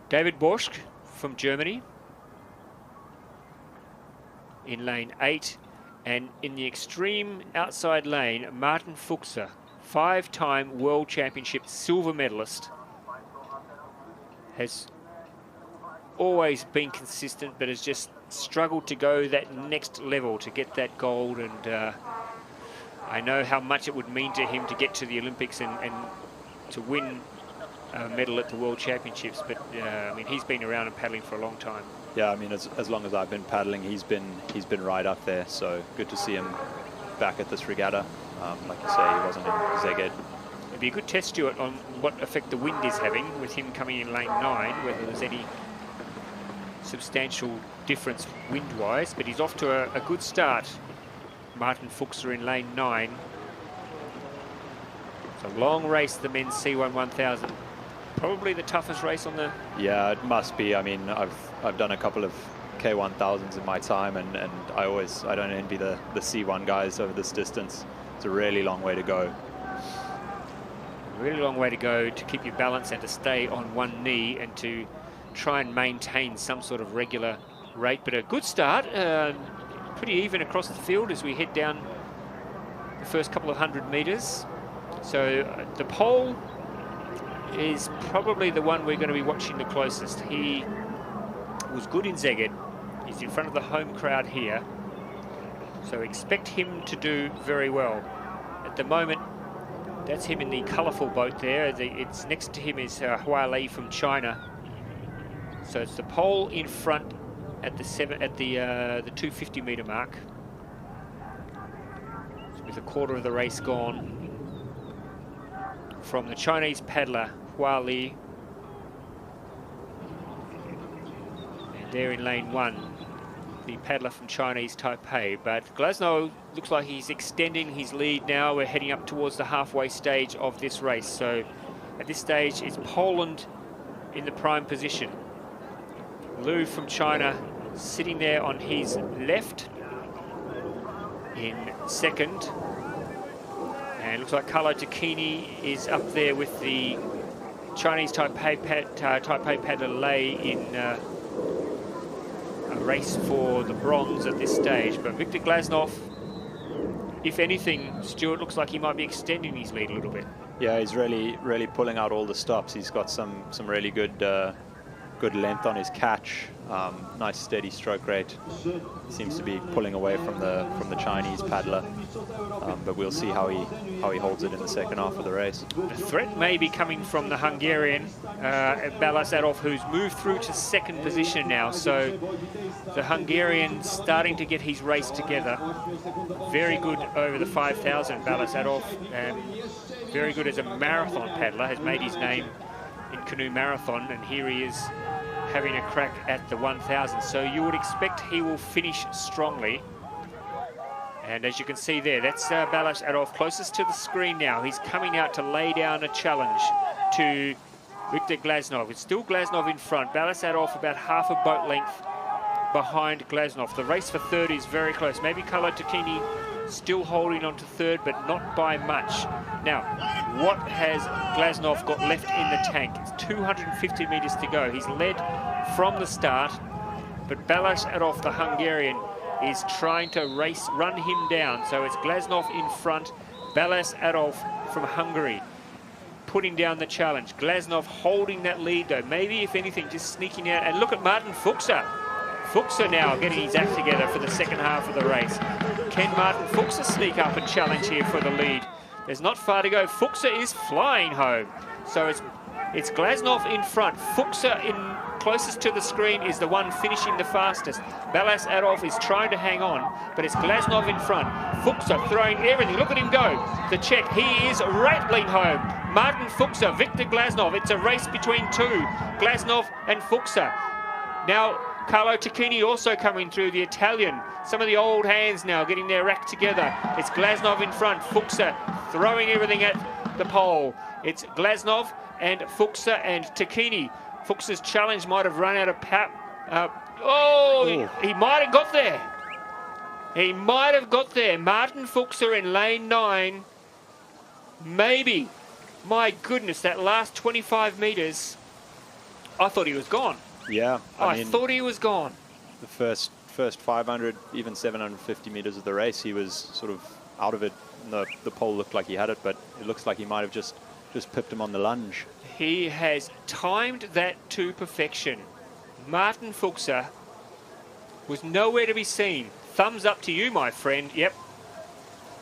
David Borsch from Germany in lane 8. And in the extreme outside lane, Martin Fuchser, 5-time World Championship silver medalist, has always been consistent, but has just struggled to go that next level to get that gold. And I know how much it would mean to him to get to the Olympics and to win a medal at the World Championships. But I mean, he's been around and paddling for a long time. Yeah, I mean, as long as I've been paddling, he's been right up there. So good to see him back at this regatta. Like you say, he wasn't in Szeged. It'd be a good test, Stuart, on what effect the wind is having with him coming in lane 9, whether there's any substantial difference wind-wise. But he's off to a good start. Martin Fuchser in lane 9. It's a long race, the men's C1 1000. Probably the toughest race on the... Yeah, it must be. I mean, I've done a couple of K1000s in my time, and I don't envy the C1 guys over this distance. It's a really long way to go. A really long way to go to keep your balance and to stay on one knee and to try and maintain some sort of regular rate. But a good start, pretty even across the field as we head down the first couple of 100 meters. So the pole is probably the one we're going to be watching the closest. He was good in Szeged. He's in front of the home crowd here. So expect him to do very well. At the moment, that's him in the colourful boat there. It's next to him is Hua Lei from China. So it's the pole in front at the 250 meter mark. So with a quarter of the race gone. From the Chinese paddler Hua Li. And there in lane 1, the paddler from Chinese Taipei. But Glasnow looks like he's extending his lead now. We're heading up towards the halfway stage of this race. So at this stage, it's Poland in the prime position. Liu from China sitting there on his left in second. And it looks like Carlo Tacchini is up there with the Chinese Taipei paddler Lei in a race for the bronze at this stage. But Viktor Glasnov, if anything, Stuart, looks like he might be extending his lead a little bit. Yeah, he's really pulling out all the stops. He's got some really good length on his catch. Nice steady stroke rate. Seems to be pulling away from the Chinese paddler, but we'll see how he holds it in the second half of the race. The threat may be coming from the Hungarian Balázs Adolf, who's moved through to second position now. So the Hungarian starting to get his race together. Very good over the 5,000, Balázs Adolf, and very good as a marathon paddler. Has made his name in canoe marathon, and here he is having a crack at the 1,000. So you would expect he will finish strongly. And as you can see there, that's Balázs Adolf closest to the screen now. He's coming out to lay down a challenge to Viktor Glasnov. It's still Glasnov in front. Balázs Adolf about half a boat length behind Glasnov. The race for third is very close. Maybe Carlo Tacchini still holding on to third, but not by much. Now, what has Glasnov got left in the tank? It's 250 meters to go. He's led from the start, but Balázs Adolf, the Hungarian, is trying to run him down. So it's Glasnov in front, Balázs Adolf from Hungary putting down the challenge. Glasnov holding that lead though. Maybe, if anything, just sneaking out. And look at Martin Fuchser. Fuchser now getting his act together for the second half of the race. Can Martin Fuchser sneak up and challenge here for the lead? There's not far to go. Fuchser is flying home. So it's Glasnov in front. Fuchser in closest to the screen is the one finishing the fastest. Balázs Adolf is trying to hang on, but it's Glasnov in front. Fuchser throwing everything. Look at him go. The Czech, he is rattling home. Martin Fuchser, Viktor Glasnov. It's a race between two, Glasnov and Fuchser. Now, Carlo Tacchini also coming through, the Italian. Some of the old hands now getting their act together. It's Glasnov in front, Fuchser throwing everything at the pole. It's Glasnov and Fuchser and Takini. Fuchser's challenge might have run out of power. He might have got there. He might have got there. Martin Fuchser in lane 9. Maybe. My goodness, that last 25 metres, I thought he was gone. Yeah, I thought he was gone. The first 500, even 750 metres of the race, he was sort of out of it. The pole looked like he had it, but it looks like he might have just pipped him on the lunge. He has timed that to perfection. Martin Fuchser was nowhere to be seen. Thumbs up to you, my friend. Yep.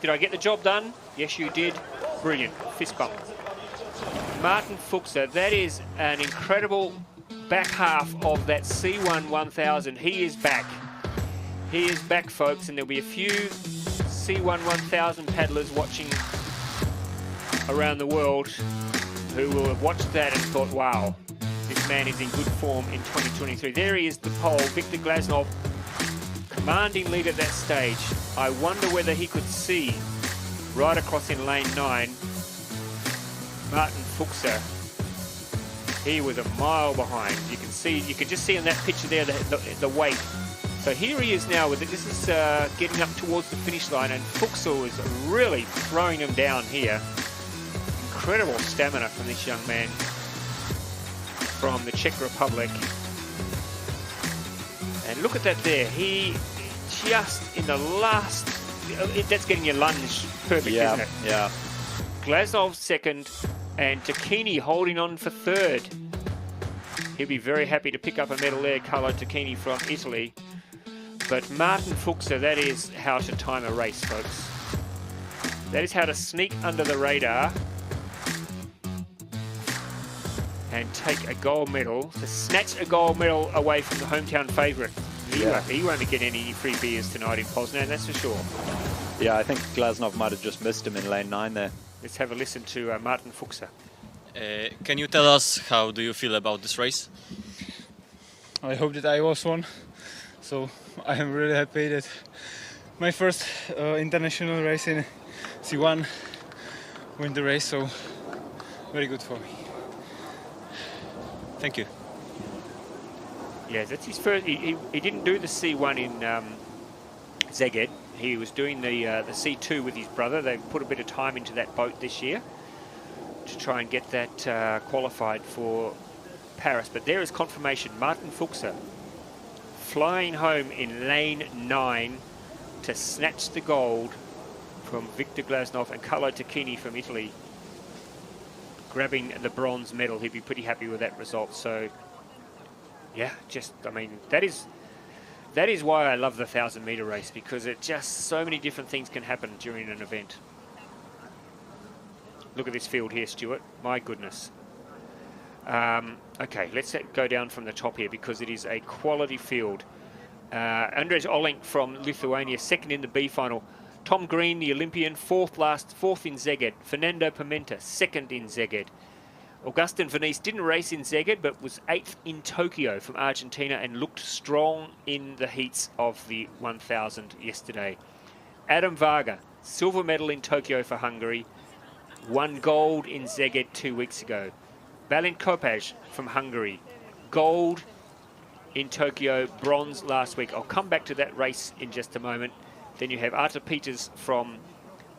Did I get the job done? Yes, you did. Brilliant. Fist bump. Martin Fuchser, that is an incredible back half of that C1 1000. He is back. He is back, folks, and there'll be a few C1 1000 paddlers watching around the world who will have watched that and thought, wow, this man is in good form in 2023. There he is, the pole, Viktor Glasnov, commanding lead at that stage. I wonder whether he could see right across in lane 9, Martin Fuchser. He was a mile behind. You can just see in that picture there the weight. So here he is now. This is getting up towards the finish line, and Fuchser was really throwing him down here. Incredible stamina from this young man from the Czech Republic. And look at that there. He just in the last... That's getting your lunge perfect, isn't it? Yeah. Glasnov second, and Takini holding on for third. He'll be very happy to pick up a medal there, Carlo Takini from Italy. But Martin Fuchser, that is how to time a race, folks. That is how to sneak under the radar and take a gold medal, to snatch a gold medal away from the hometown favourite. He won't be getting any free beers tonight in Poznan, that's for sure. Yeah, I think Glasnov might have just missed him in lane 9 there. Let's have a listen to Martin Fuchser. Can you tell us how do you feel about this race? I hope that I was one. So I am really happy that my first international race in C1 win the race. So very good for me. Thank you. Yeah, that's his first. He didn't do the C1 in Szeged. He was doing the C2 with his brother. They put a bit of time into that boat this year to try and get that qualified for Paris. But there is confirmation. Martin Fuchser flying home in lane 9 to snatch the gold from Viktor Glasnov and Carlo Takini from Italy, grabbing the bronze medal. He'd be pretty happy with that result. So yeah, that is why I love the 1,000-meter race, because it just so many different things can happen during an event. Look at this field here, Stuart. My goodness. Okay, let's go down from the top here, because it is a quality field. Andrzej Olink from Lithuania, second in the B final. Tom Green, the Olympian, fourth in Szeged. Fernando Pimenta, second in Szeged. Augustin Venice didn't race in Szeged, but was 8th in Tokyo from Argentina and looked strong in the heats of the 1000 yesterday. Adam Varga, silver medal in Tokyo for Hungary, won gold in Szeged 2 weeks ago. Balint Kopaj from Hungary, gold in Tokyo, bronze last week. I'll come back to that race in just a moment. Then you have Arthur Peters from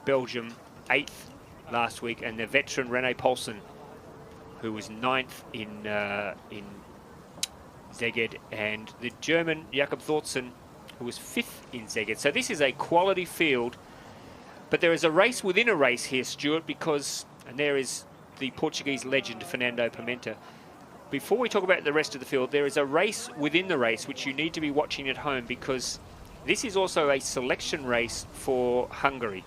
Belgium, 8th last week, and the veteran René Paulsen, who was 9th in Szeged, and the German Jakob Thortzen, who was 5th in Szeged. So this is a quality field, but there is a race within a race here, Stuart, and there is the Portuguese legend Fernando Pimenta. Before we talk about the rest of the field, there is a race within the race which you need to be watching at home, because this is also a selection race for Hungary.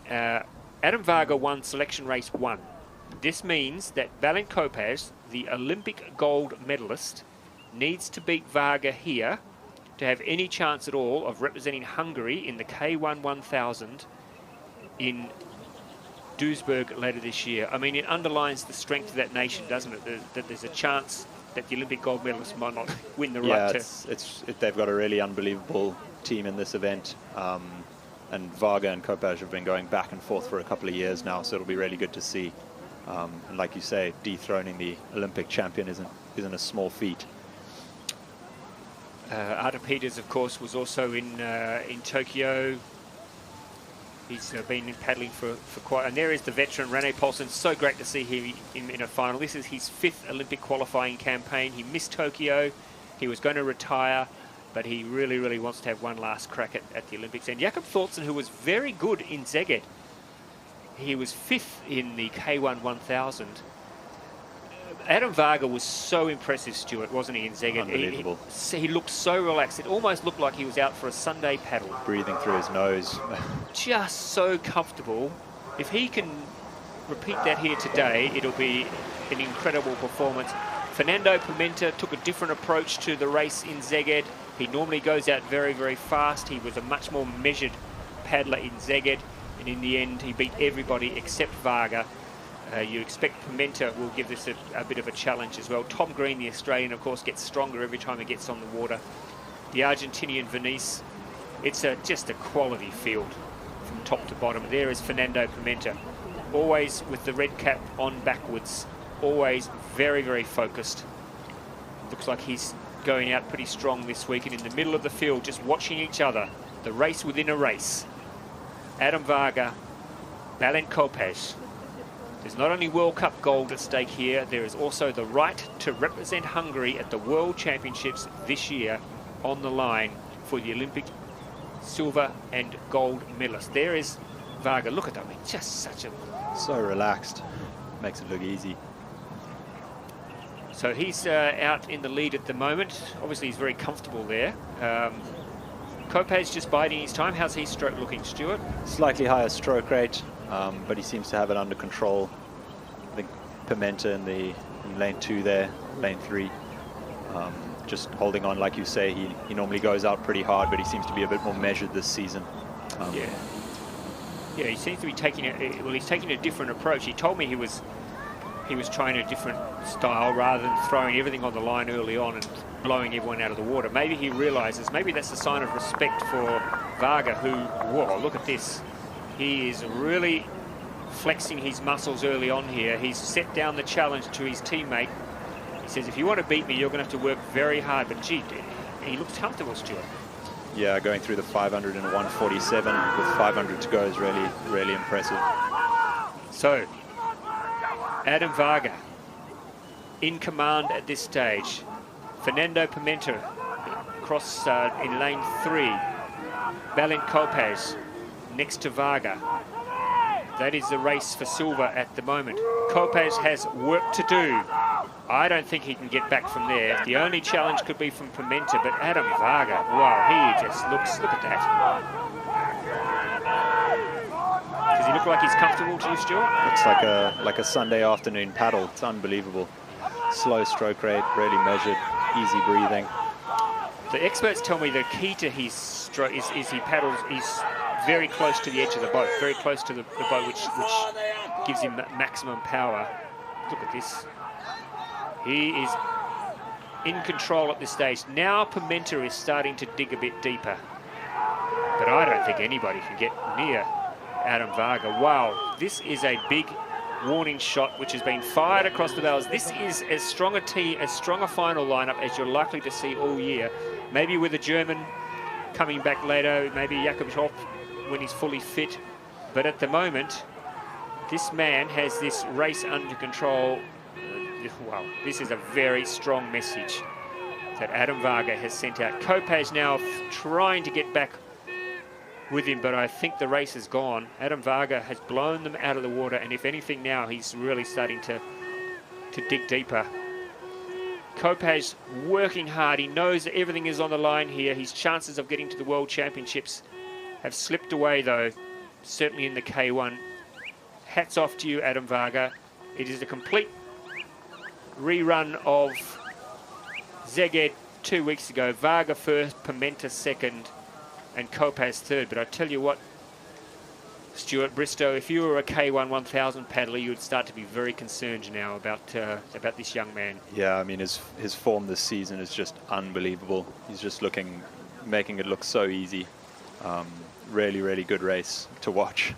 Adam Varga won selection race 1. This means that Balint Kopaj, the Olympic gold medalist, needs to beat Varga here to have any chance at all of representing Hungary in the K1 1000 in Duisburg later this year. I mean, it underlines the strength of that nation, doesn't it? That there's a chance that the Olympic gold medalist might not win the right to... they've got a really unbelievable team in this event. And Varga and Kopaj have been going back and forth for a couple of years now, so it'll be really good to see. And like you say, dethroning the Olympic champion isn't a small feat. Arda Peters, of course, was also in Tokyo. He's been paddling for quite... And there is the veteran, May Poznan. So great to see him in a final. This is his 5th Olympic qualifying campaign. He missed Tokyo. He was going to retire, but he really, really wants to have one last crack at the Olympics. And Jakob Thorsten, who was very good in Szeged, he was 5th in the K1 1000. Adam Varga was so impressive, Stuart, wasn't he, in Szeged? Unbelievable. He looked so relaxed. It almost looked like he was out for a Sunday paddle. Breathing through his nose. Just so comfortable. If he can repeat that here today, it'll be an incredible performance. Fernando Pimenta took a different approach to the race in Szeged. He normally goes out very, very fast. He was a much more measured paddler in Szeged, and in the end, he beat everybody except Varga. You expect Pimenta will give this a bit of a challenge as well. Tom Green, the Australian, of course, gets stronger every time he gets on the water. The Argentinian Venice, it's just a quality field from top to bottom. There is Fernando Pimenta, always with the red cap on backwards, always very, very focused. Looks like he's going out pretty strong this week, and in the middle of the field, just watching each other, the race within a race. Adam Varga, Balint Kopecz. There's not only World Cup gold at stake here, there is also the right to represent Hungary at the World Championships this year on the line for the Olympic silver and gold medalist. There is Varga. Look at that. I mean, just such a... So relaxed. Makes it look easy. So he's out in the lead at the moment. Obviously, he's very comfortable there. Kopecz just biding his time. How's his stroke looking, Stuart? Slightly higher stroke rate, but he seems to have it under control. I think Pimenta in lane 2 there, lane 3, just holding on, like you say. He normally goes out pretty hard, but he seems to be a bit more measured this season. Yeah, he seems to be taking he's taking a different approach. He told me he was trying a different style rather than throwing everything on the line early on and blowing everyone out of the water. Maybe he realizes, maybe that's a sign of respect for Varga, who, whoa, look at this. He is really flexing his muscles early on here. He's set down the challenge to his teammate. He says, if you want to beat me, you're going to have to work very hard. But gee, he looks comfortable, Stuart. Yeah, going through the 500 and 147 with 500 to go is really, really impressive. So, Adam Varga in command at this stage. Fernando Pimenta across in lane 3. Balint Kopecz next to Varga. That is the race for silver at the moment. Kopecz has work to do. I don't think he can get back from there. The only challenge could be from Pimenta, but Adam Varga, wow, he just looks, look at that. Does he look like he's comfortable to you, Stuart? Looks like a Sunday afternoon paddle. It's unbelievable. Slow stroke rate, really measured, easy breathing. The experts tell me the key to his stroke is he paddles, he's very close to the edge of the boat, very close to the boat, which gives him maximum power. Look at this. He is in control at this stage. Now Pimenta is starting to dig a bit deeper. But I don't think anybody can get near Adam Varga. Wow, this is a big warning shot which has been fired across the bows. This is as strong a final lineup as you're likely to see all year. Maybe with a German coming back later, maybe Jakob Hopp when he's fully fit. But at the moment, this man has this race under control. Wow, this is a very strong message that Adam Varga has sent out. Kopecz now trying to get back with him, but I think the race is gone. Adam Varga has blown them out of the water, and if anything now, he's really starting to dig deeper. Kopecz working hard. He knows that everything is on the line here. His chances of getting to the World Championships have slipped away, though, certainly in the K1. Hats off to you, Adam Varga. It is a complete rerun of Szeged 2 weeks ago. Varga first, Pimenta second, and Kopecz third. But I tell you what, Stuart Bristow, if you were a K1 1000 paddler, you would start to be very concerned now about this young man. Yeah, I mean, his form this season is just unbelievable. He's just making it look so easy. Really, really good race to watch.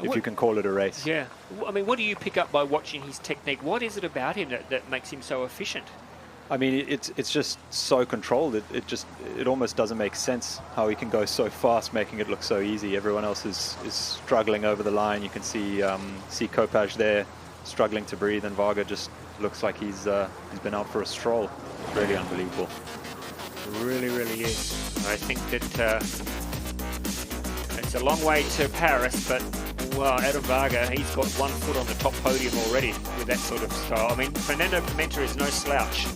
if you can call it a race. Yeah. I mean, what do you pick up by watching his technique? What is it about him that makes him so efficient? I mean, it's just so controlled. It almost doesn't make sense how he can go so fast, making it look so easy. Everyone else is struggling over the line. You can see Kopacz there struggling to breathe, and Varga just looks like he's been out for a stroll. Really unbelievable. Really, really is. I think that it's a long way to Paris, but well, Adam Varga, he's got 1 foot on the top podium already with that sort of style. I mean, Fernando Pimenta is no slouch,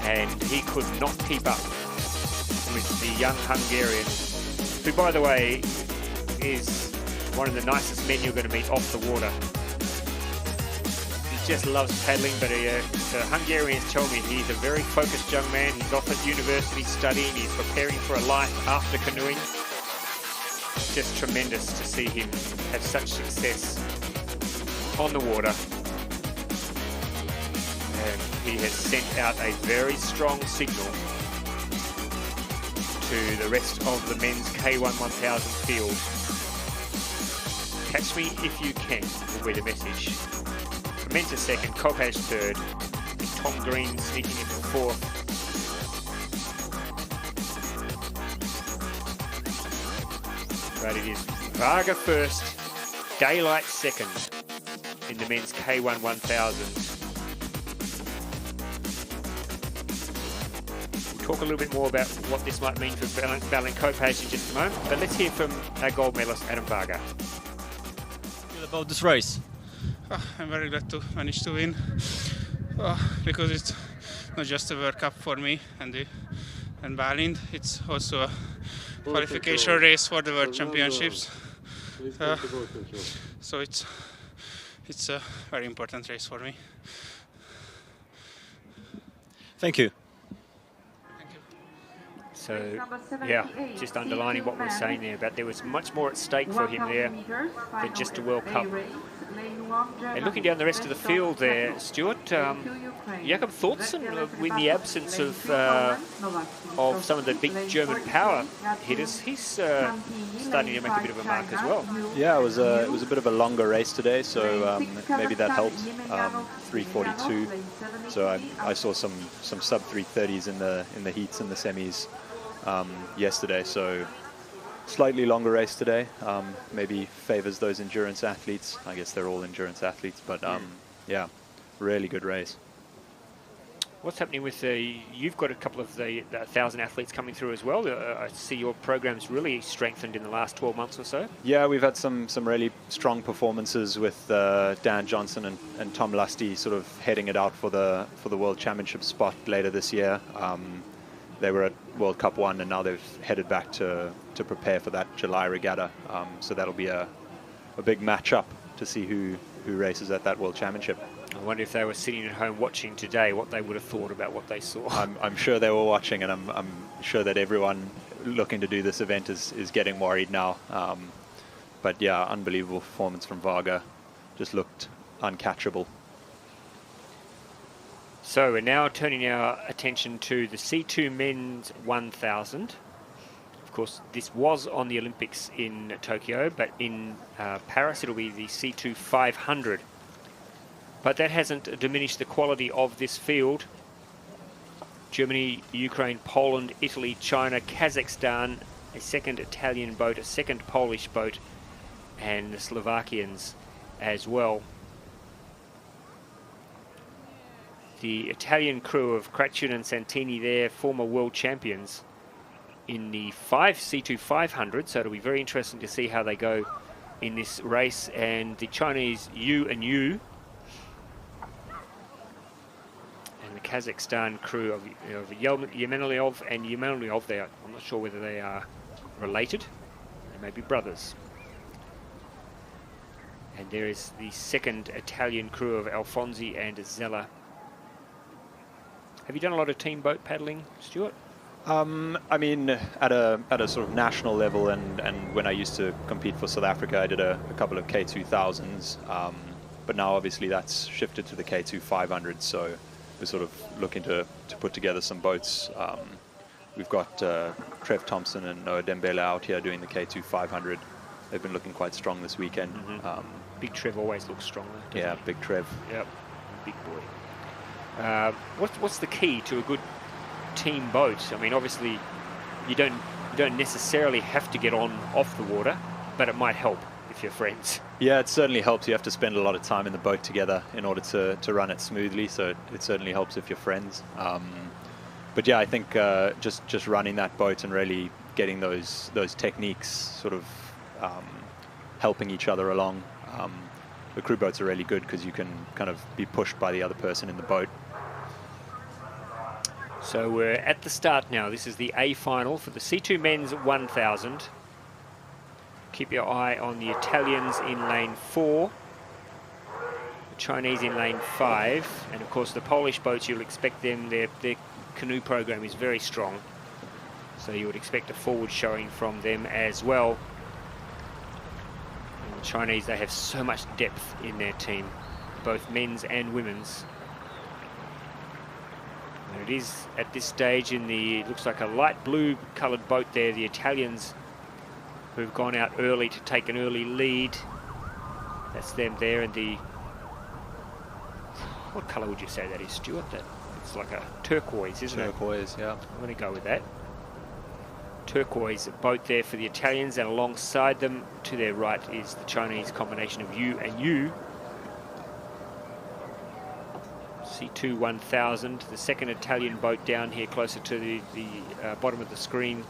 and he could not keep up with the young Hungarian, who, by the way, is one of the nicest men you're going to meet off the water. He just loves paddling, but the Hungarians tell me he's a very focused young man. He's off at university studying, he's preparing for a life after canoeing. Just tremendous to see him have such success on the water. And he has sent out a very strong signal to the rest of the men's K1 1000 field. Catch me if you can will be the message. Pimenta second, Kopacz third, and Tom Green sneaking into fourth. But it is Varga first, Daylight second in the men's K1 1000. We'll talk a little bit more about what this might mean for Valen Kopacz in just a moment, but let's hear from our gold medalist Adam Varga. Feel about this race? I'm very glad to manage to win because it's not just a World Cup for me and Balint, it's also a qualification race for the World Championships. So it's a very important race for me. Thank you. So, yeah, just underlining what we're saying there, about there was much more at stake for him there than just a World Cup. And looking down the rest of the field there, Stuart, Jakob Thorsten, in the absence of some of the big German power hitters, he's starting to make a bit of a mark as well. Yeah, it was a bit of a longer race today, so maybe that helped. 3:42. So I saw some sub 3:30s in the heats and the semis yesterday. So slightly longer race today. Maybe favors those endurance athletes. I guess they're all endurance athletes, but yeah, really good race. What's happening with you've got a couple of the 1,000 athletes coming through as well. I see your program's really strengthened in the last 12 months or so. Yeah, we've had some really strong performances with Dan Johnson and Tom Lusty sort of heading it out for the World Championship spot later this year. They were at World Cup 1 and now they've headed back to prepare for that July regatta. So that'll be a big match-up to see who races at that World Championship. I wonder if they were sitting at home watching today, what they would have thought about what they saw. I'm sure they were watching, and I'm sure that everyone looking to do this event is getting worried now. But yeah, unbelievable performance from Varga. Just looked uncatchable. So we're now turning our attention to the C2 men's 1000. Of course, this was on the Olympics in Tokyo, but in Paris it'll be the C2 500. But that hasn't diminished the quality of this field. Germany, Ukraine, Poland, Italy, China, Kazakhstan, a second Italian boat, a second Polish boat, and the Slovakians as well. The Italian crew of Kratchun and Santini there, former world champions in the C2 500, so it'll be very interesting to see how they go in this race. And the Chinese Yu and Yu, and the Kazakhstan crew of Yemenelyov and Yemenelyov, I'm not sure whether they are related, they may be brothers. And there is the second Italian crew of Alfonsi and Zella. Have you done a lot of team boat paddling, Stuart? I mean, at a sort of national level, and when I used to compete for South Africa, I did a couple of K2000s. But now, obviously, that's shifted to the K2 500. So we're sort of looking to put together some boats. We've got Trev Thompson and Noah Dembele out here doing the K2 500. they've been looking quite strong this weekend. Big Trev always looks stronger. Yeah, he? Big Trev. Yep, big boy. What's the key to a good team boat? I mean, obviously, you don't necessarily have to get on off the water, but it might help if you're friends. Yeah, it certainly helps. You have to spend a lot of time in the boat together in order to run it smoothly. So it certainly helps if you're friends. But yeah, I think just running that boat and really getting those techniques sort of helping each other along. The crew boats are really good because you can kind of be pushed by the other person in the boat. So we're at the start now. This is the A final for the C2 men's 1000. Keep your eye on the Italians in lane 4, the Chinese in lane 5, and of course the Polish boats, you'll expect them, their canoe program is very strong. So you would expect a forward showing from them as well. And the Chinese, they have so much depth in their team, both men's and women's. And it is at this stage in the, it looks like a light blue coloured boat there, the Italians who've gone out early to take an early lead. That's them there, and the, what colour would you say that is, Stuart? That it's like a turquoise, isn't it? Turquoise, yeah. I'm going to go with that. Turquoise boat there for the Italians, and alongside them to their right is the Chinese combination of U and U. C2 1000, the second Italian boat down here closer to the bottom of the screen.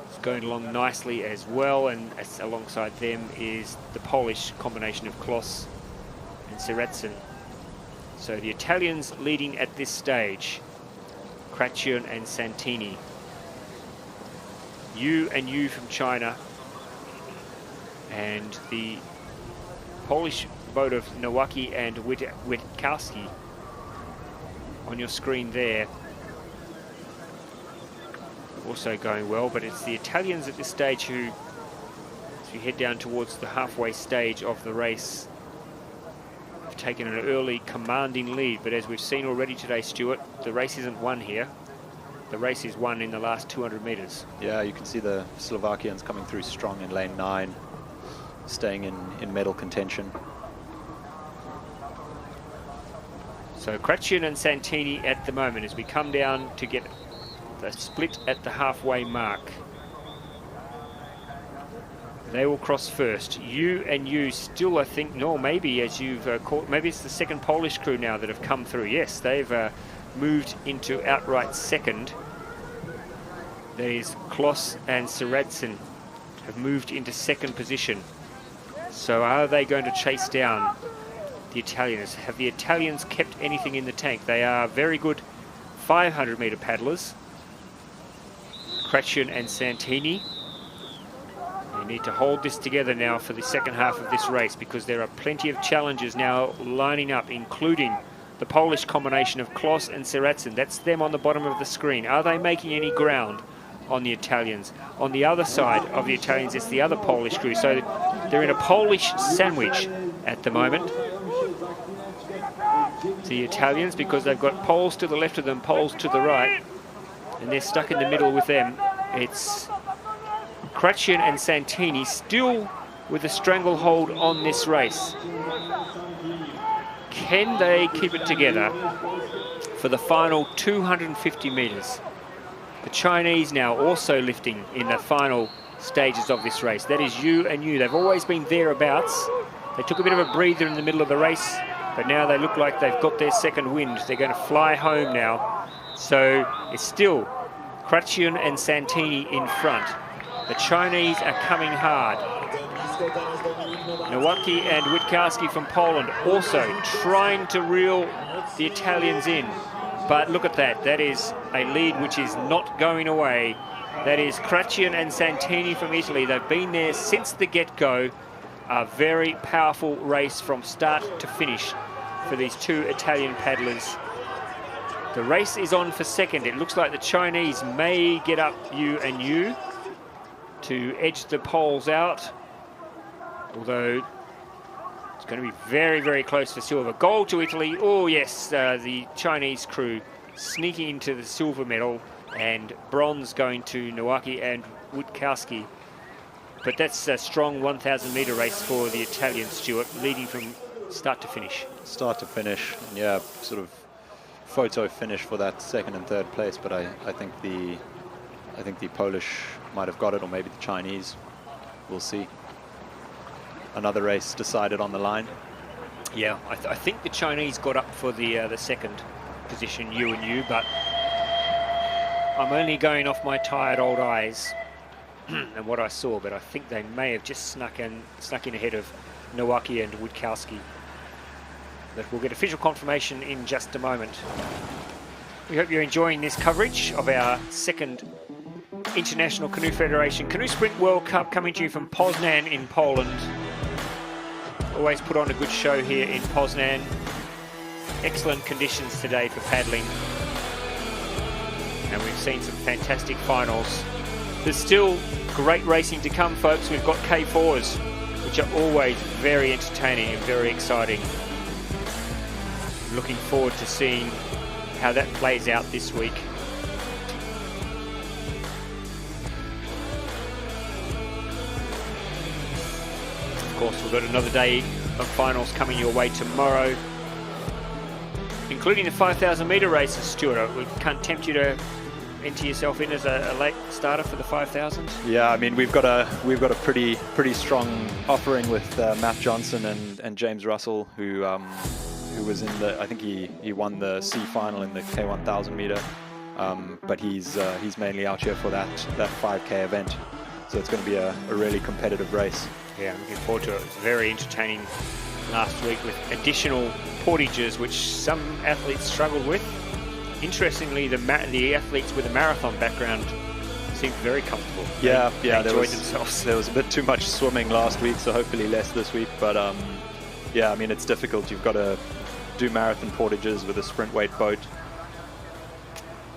It's going along nicely as well, and alongside them is the Polish combination of Klos and Sieradzin. So the Italians leading at this stage, Kratian and Santini. Yu and Yu from China, and the Polish boat of Nowacki and Witkowski on your screen there. Also going well, but it's the Italians at this stage who, as we head down towards the halfway stage of the race, have taken an early commanding lead. But as we've seen already today, Stuart, the race isn't won here. The race is won in the last 200 metres. Yeah, you can see the Slovakians coming through strong in lane 9, staying in medal contention. So Kratian and Santini at the moment, as we come down to get the split at the halfway mark. They will cross first. You and you still, I think, no, maybe as you've caught, maybe it's the second Polish crew now that have come through. Yes, they've moved into outright second. There's Klos and Sieradzin have moved into second position. So are they going to chase down the Italians? Have the Italians kept anything in the tank? They are very good 500 metre paddlers. Kratian and Santini. They need to hold this together now for the second half of this race, because there are plenty of challenges now lining up, including the Polish combination of Klos and Sieradzin. That's them on the bottom of the screen. Are they making any ground on the Italians? On the other side of the Italians, it's the other Polish crew. So they're in a Polish sandwich at the moment. The Italians, because they've got Poles to the left of them, Poles to the right, and they're stuck in the middle with them. It's Kratian and Santini still with a stranglehold on this race. Can they keep it together for the final 250 metres? The Chinese now also lifting in the final stages of this race. That is Yu and Yu. They've always been thereabouts. They took a bit of a breather in the middle of the race, but now they look like they've got their second wind. They're going to fly home now. So it's still Kratian and Santini in front. The Chinese are coming hard. Nowacki and Witkowski from Poland also trying to reel the Italians in. But look at that. That is a lead which is not going away. That is Kratian and Santini from Italy. They've been there since the get-go. A very powerful race from start to finish for these two Italian paddlers. The race is on for second. It looks like the Chinese may get up Yu and Yu to edge the Poles out, although it's going to be very, very close for silver. Gold to Italy. Oh yes, the Chinese crew sneaking into the silver medal, and bronze going to Nowacki and Witkowski. But that's a strong 1,000 metre race for the Italian, Stuart, leading from start to finish. Start to finish, yeah, sort of photo finish for that second and third place. But I think the Polish might have got it, or maybe the Chinese. We'll see. Another race decided on the line. Yeah, I think the Chinese got up for the second position, you, but I'm only going off my tired old eyes and what I saw, but I think they may have just snuck in ahead of Nowacki and Witkowski. But we'll get official confirmation in just a moment. We hope you're enjoying this coverage of our second International Canoe Federation Canoe Sprint World Cup, coming to you from Poznan in Poland. Always put on a good show here in Poznan. Excellent conditions today for paddling. And we've seen some fantastic finals. There's still great racing to come, folks. We've got K4s, which are always very entertaining and very exciting. Looking forward to seeing how that plays out this week. Of course, we've got another day of finals coming your way tomorrow, including the 5,000 metre races, Stuart. We can't tempt you to enter yourself in as a late starter for the 5,000. Yeah, I mean, we've got a pretty strong offering with Matt Johnson and James Russell, who was in the, I think he won the C final in the K1000 metre, but he's mainly out here for that 5K event. So it's going to be a really competitive race. Yeah, I'm looking forward to it. It was very entertaining last week with additional portages, which some athletes struggled with. Interestingly, the athletes with a marathon background seemed very comfortable. Yeah, they there enjoyed was themselves. There was a bit too much swimming last week, so hopefully less this week. But yeah, I mean, it's difficult. You've got to do marathon portages with a sprint weight boat.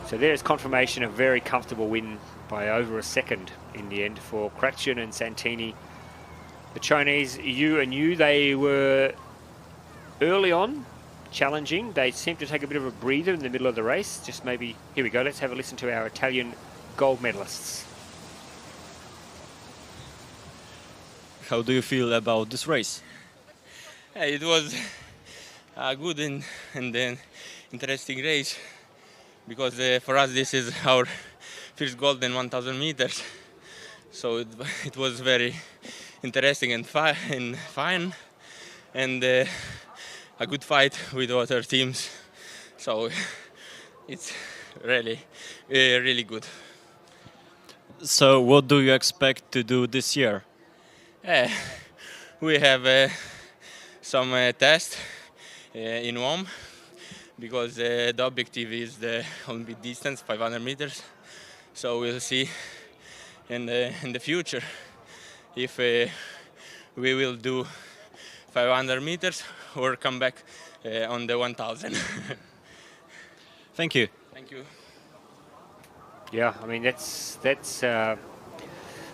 So there's confirmation, a very comfortable win by over a second in the end for Kratchen and Santini. The Chinese, they were early on challenging. They seemed to take a bit of a breather in the middle of the race. Just maybe, here we go, let's have a listen to our Italian gold medalists. How do you feel about this race? It was a good and then interesting race, because for us this is our first gold in 1,000 meters. So it was very interesting and fun, and a good fight with other teams. So it's really good. So what do you expect to do this year? We have some tests in Rome, because the objective is the Olympic distance, 500 meters. So we'll see in the future if we will do 500 meters or come back on the 1,000. Thank you. Thank you. Yeah, I mean, that's the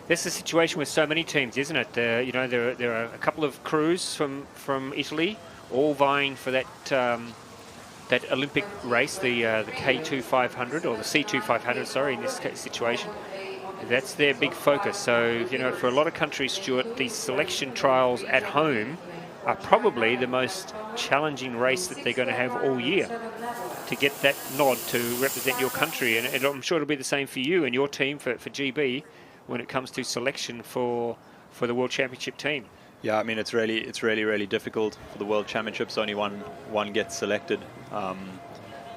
situation with so many teams, isn't it? There are a couple of crews from Italy, all vying for that that Olympic race, the K2 500 or the C2 500. Sorry, in this situation, that's their big focus. So for a lot of countries, Stuart, these selection trials at home are probably the most challenging race that they're going to have all year, to get that nod to represent your country. And I'm sure it'll be the same for you and your team for GB when it comes to selection for the World Championship team. Yeah, I mean, it's really difficult for the World Championships. Only one gets selected.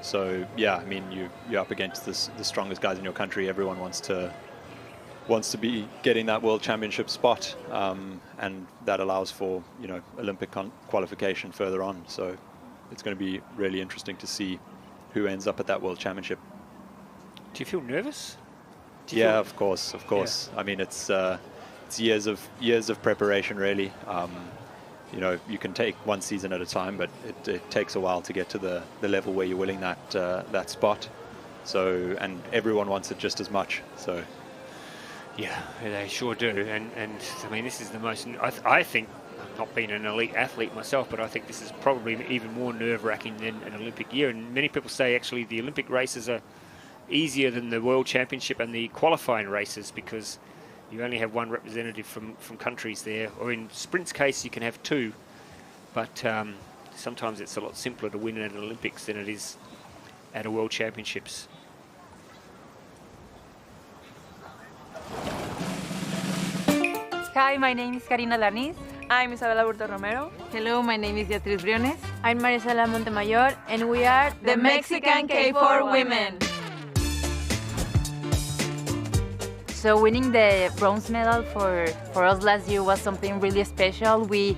So yeah, I mean, you're up against the strongest guys in your country. Everyone wants to be getting that World Championship spot, and that allows for Olympic qualification further on. So it's going to be really interesting to see who ends up at that World Championship. Do you feel nervous? Yeah, of course. Yeah. I mean, it's years of preparation, really. You can take one season at a time, but it takes a while to get to the level where you're winning that spot. So, and everyone wants it just as much. So, yeah, they sure do. And I mean, this is the most. I think, not being an elite athlete myself, but I think this is probably even more nerve-wracking than an Olympic year. And many people say actually the Olympic races are easier than the World Championship and the qualifying races, because You only have one representative from countries there, or in sprint's case you can have two, but sometimes it's a lot simpler to win at an Olympics than it is at a World Championships. Hi, my name is Karina Larniz. I'm Isabela Burto Romero. Hello, my name is Beatriz Briones. I'm Marisela Montemayor, and we are the Mexican K4 Women. So winning the bronze medal for us last year was something really special. We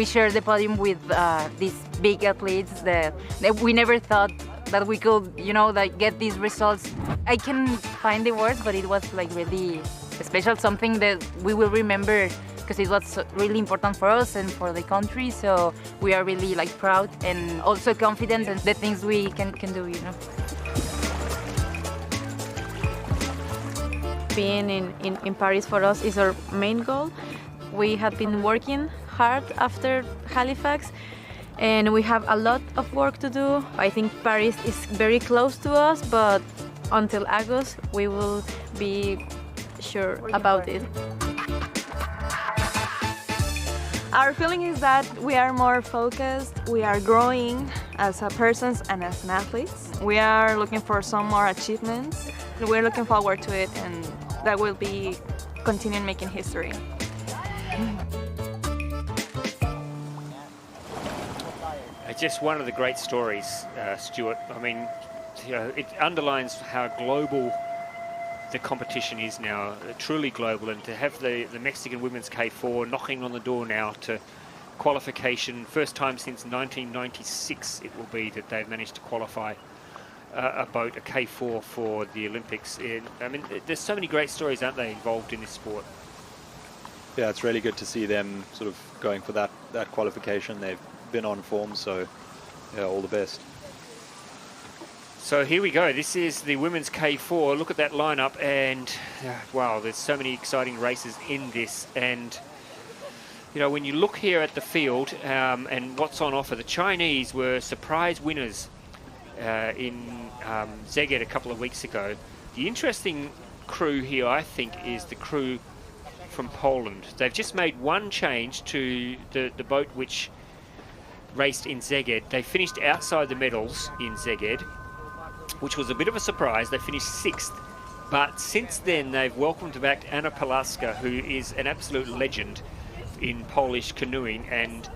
shared the podium with these big athletes that we never thought that we could, like get these results. I can't find the words, but it was like really special, something that we will remember because it was really important for us and for the country. So we are really like proud and also confident in the things we can do. Being in Paris for us is our main goal. We have been working hard after Halifax, and we have a lot of work to do. I think Paris is very close to us, but until August we will be sure about it. Our feeling is that we are more focused, we are growing as a persons and as an athletes. We are looking for some more achievements. We're looking forward to it, and that will be continuing making history. Just one of the great stories, Stuart. I mean, it underlines how global the competition is now, truly global, and to have the Mexican women's K4 knocking on the door now to qualification, first time since 1996 it will be that they've managed to qualify a boat, a K4 for the Olympics. I mean, there's so many great stories, aren't they, involved in this sport? Yeah, it's really good to see them sort of going for that qualification. They've been on form, so yeah, all the best. So here we go. This is the women's K4. Look at that lineup, and wow, there's so many exciting races in this. And when you look here at the field and what's on offer, the Chinese were surprise winners in Szeged a couple of weeks ago. The interesting crew here, I think, is the crew from Poland. They've just made one change to the boat which raced in Szeged. They finished outside the medals in Szeged, which was a bit of a surprise. They finished 6th, but since then they've welcomed back Anna Palaska, who is an absolute legend in Polish canoeing, and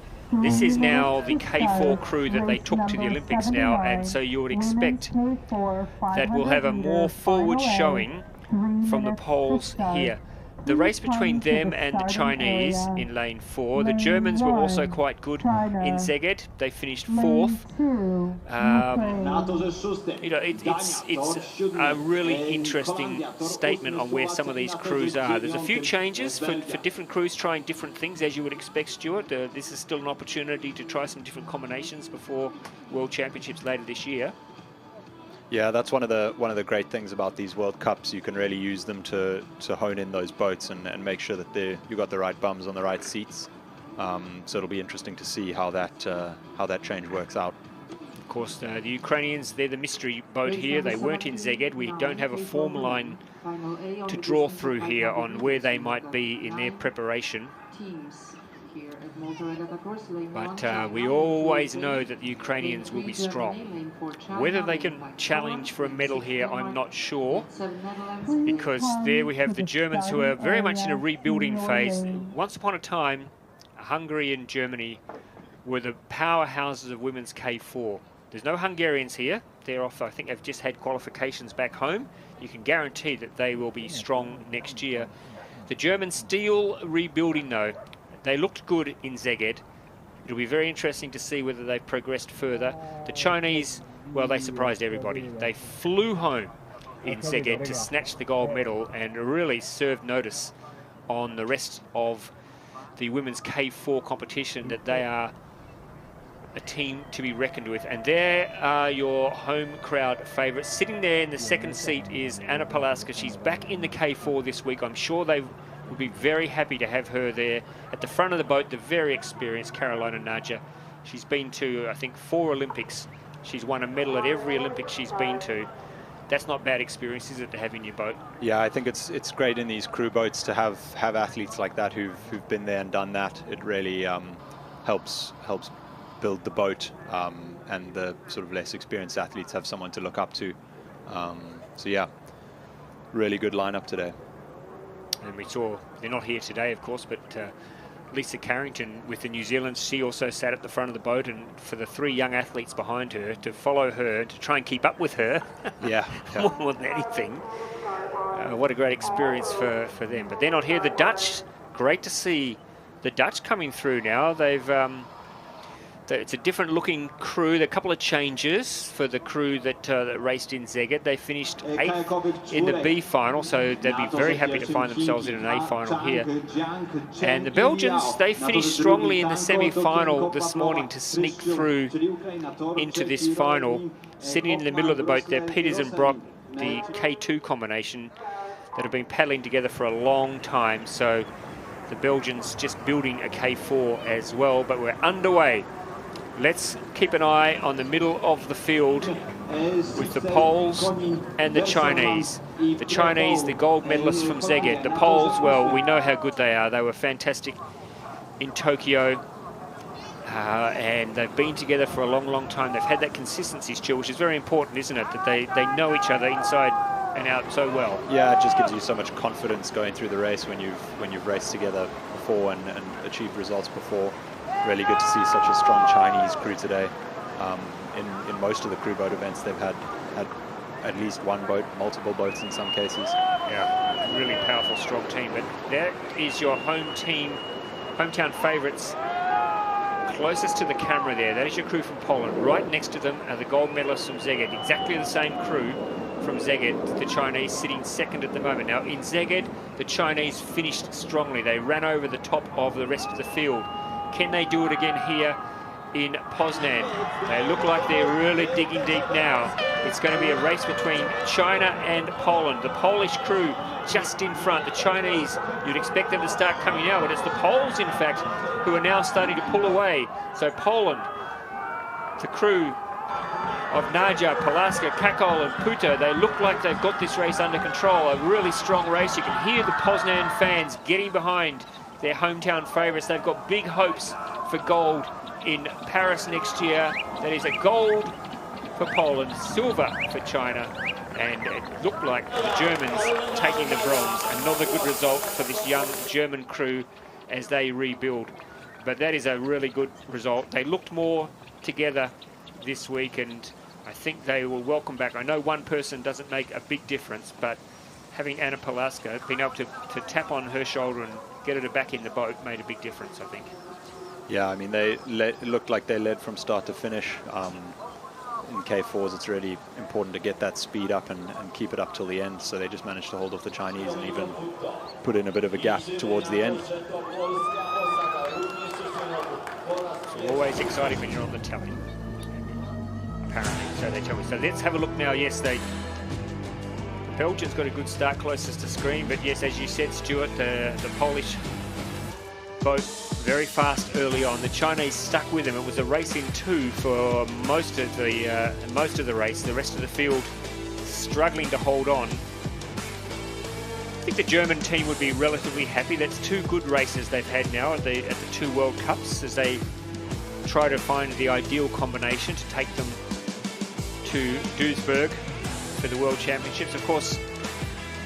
this is now the K4 crew that they took to the Olympics now, and so you would expect that we'll have a more forward showing from the Poles here. The race between them and the Chinese in lane 4. The Germans were also quite good in Szeged. They finished 4th. It's a really interesting statement on where some of these crews are. There's a few changes for different crews trying different things, as you would expect, Stuart. This is still an opportunity to try some different combinations before World Championships later this year. Yeah, that's one of the great things about these World Cups. You can really use them to hone in those boats and make sure that you've got the right bums on the right seats. So it'll be interesting to see how that change works out. Of course, the Ukrainians, they're the mystery boat here. They weren't in Szeged. We don't have a form line to draw through here on where they might be in their preparation. But we always know that the Ukrainians will be strong. Whether they can challenge for a medal here, I'm not sure, because there we have the Germans, who are very much in a rebuilding phase. Once upon a time, Hungary and Germany were the powerhouses of women's K4. There's no Hungarians here. They're off. I think they've just had qualifications back home. You can guarantee that they will be strong next year. The Germans still rebuilding, though. They looked good in Szeged. It'll be very interesting to see whether they've progressed further. The Chinese, well, they surprised everybody. They flew home in Szeged to snatch the gold medal and really served notice on the rest of the women's K4 competition that they are a team to be reckoned with. And there are your home crowd favourites. Sitting there in the second seat is Anna Palaska. She's back in the K4 this week. I'm sure they would be very happy to have her there. At the front of the boat, the very experienced Carolina Naja. She's been to, I think, 4 Olympics. She's won a medal at every Olympic she's been to. that's not bad experience, is it, to have in your boat? Yeah, I think it's great in these crew boats to have athletes like that who've been there and done that. It really helps build the boat, and the sort of less experienced athletes have someone to look up to. So yeah, really good lineup today. And we saw, they're not here today, of course, but Lisa Carrington with the New Zealand, she also sat at the front of the boat, and for the 3 young athletes behind her to follow her, to try and keep up with her, yeah. more than anything. What a great experience for them. But they're not here. The Dutch, great to see the Dutch coming through now. It's a different looking crew. There are a couple of changes for the crew that raced in Szeged. They finished 8th in the B final, so they'd be very happy to find themselves in an A final here. And the Belgians, they finished strongly in the semi-final this morning to sneak through into this final. Sitting in the middle of the boat there, Peters and Brock, the K2 combination that have been paddling together for a long time. So the Belgians just building a K4 as well, but we're underway. Let's keep an eye on the middle of the field with the Poles and the Chinese. The Chinese, the gold medalists from Szeged. The Poles, well, we know how good they are. They were fantastic in Tokyo. And they've been together for a long, long time. They've had that consistency still, which is very important, isn't it? That they know each other inside and out so well. Yeah, it just gives you so much confidence going through the race when you've raced together before and achieved results before. Really good to see such a strong Chinese crew today. In most of the crew boat events, they've had at least one boat, multiple boats in some cases. Yeah, really powerful, strong team. But that is your hometown favourites. Closest to the camera there, that is your crew from Poland. Right next to them are the gold medalists from Szeged. Exactly the same crew from Szeged. The Chinese sitting second at the moment. Now in Szeged, the Chinese finished strongly. They ran over the top of the rest of the field. Can they do it again here in Poznan? They look like they're really digging deep now. It's going to be a race between China and Poland. The Polish crew just in front. The Chinese, you'd expect them to start coming out, but it's the Poles, in fact, who are now starting to pull away. So Poland, the crew of Naja, Palaska, Kakol and Puta, they look like they've got this race under control. A really strong race. You can hear the Poznan fans getting behind their hometown favourites. They've got big hopes for gold in Paris next year. That is a gold for Poland, silver for China, and it looked like the Germans taking the bronze. Another good result for this young German crew as they rebuild. But that is a really good result. They looked more together this week, and I think they will welcome back. I know one person doesn't make a big difference, but having Anna Palaska, being able to tap on her shoulder and get her back in the boat made a big difference, I think. Yeah, I mean, it looked like they led from start to finish. In K4s, it's really important to get that speed up and keep it up till the end. So they just managed to hold off the Chinese and even put in a bit of a gap towards the end. It's always exciting when you're on the telly, apparently, so they tell me. So let's have a look now. Yes, the Belgians got a good start closest to screen, but yes, as you said, Stuart, the Polish boat very fast early on. The Chinese stuck with them. It was a race in 2 for most of the race. The rest of the field struggling to hold on. I think the German team would be relatively happy. That's 2 good races they've had now at the 2 World Cups as they try to find the ideal combination to take them to Duisburg for the World Championships. Of course,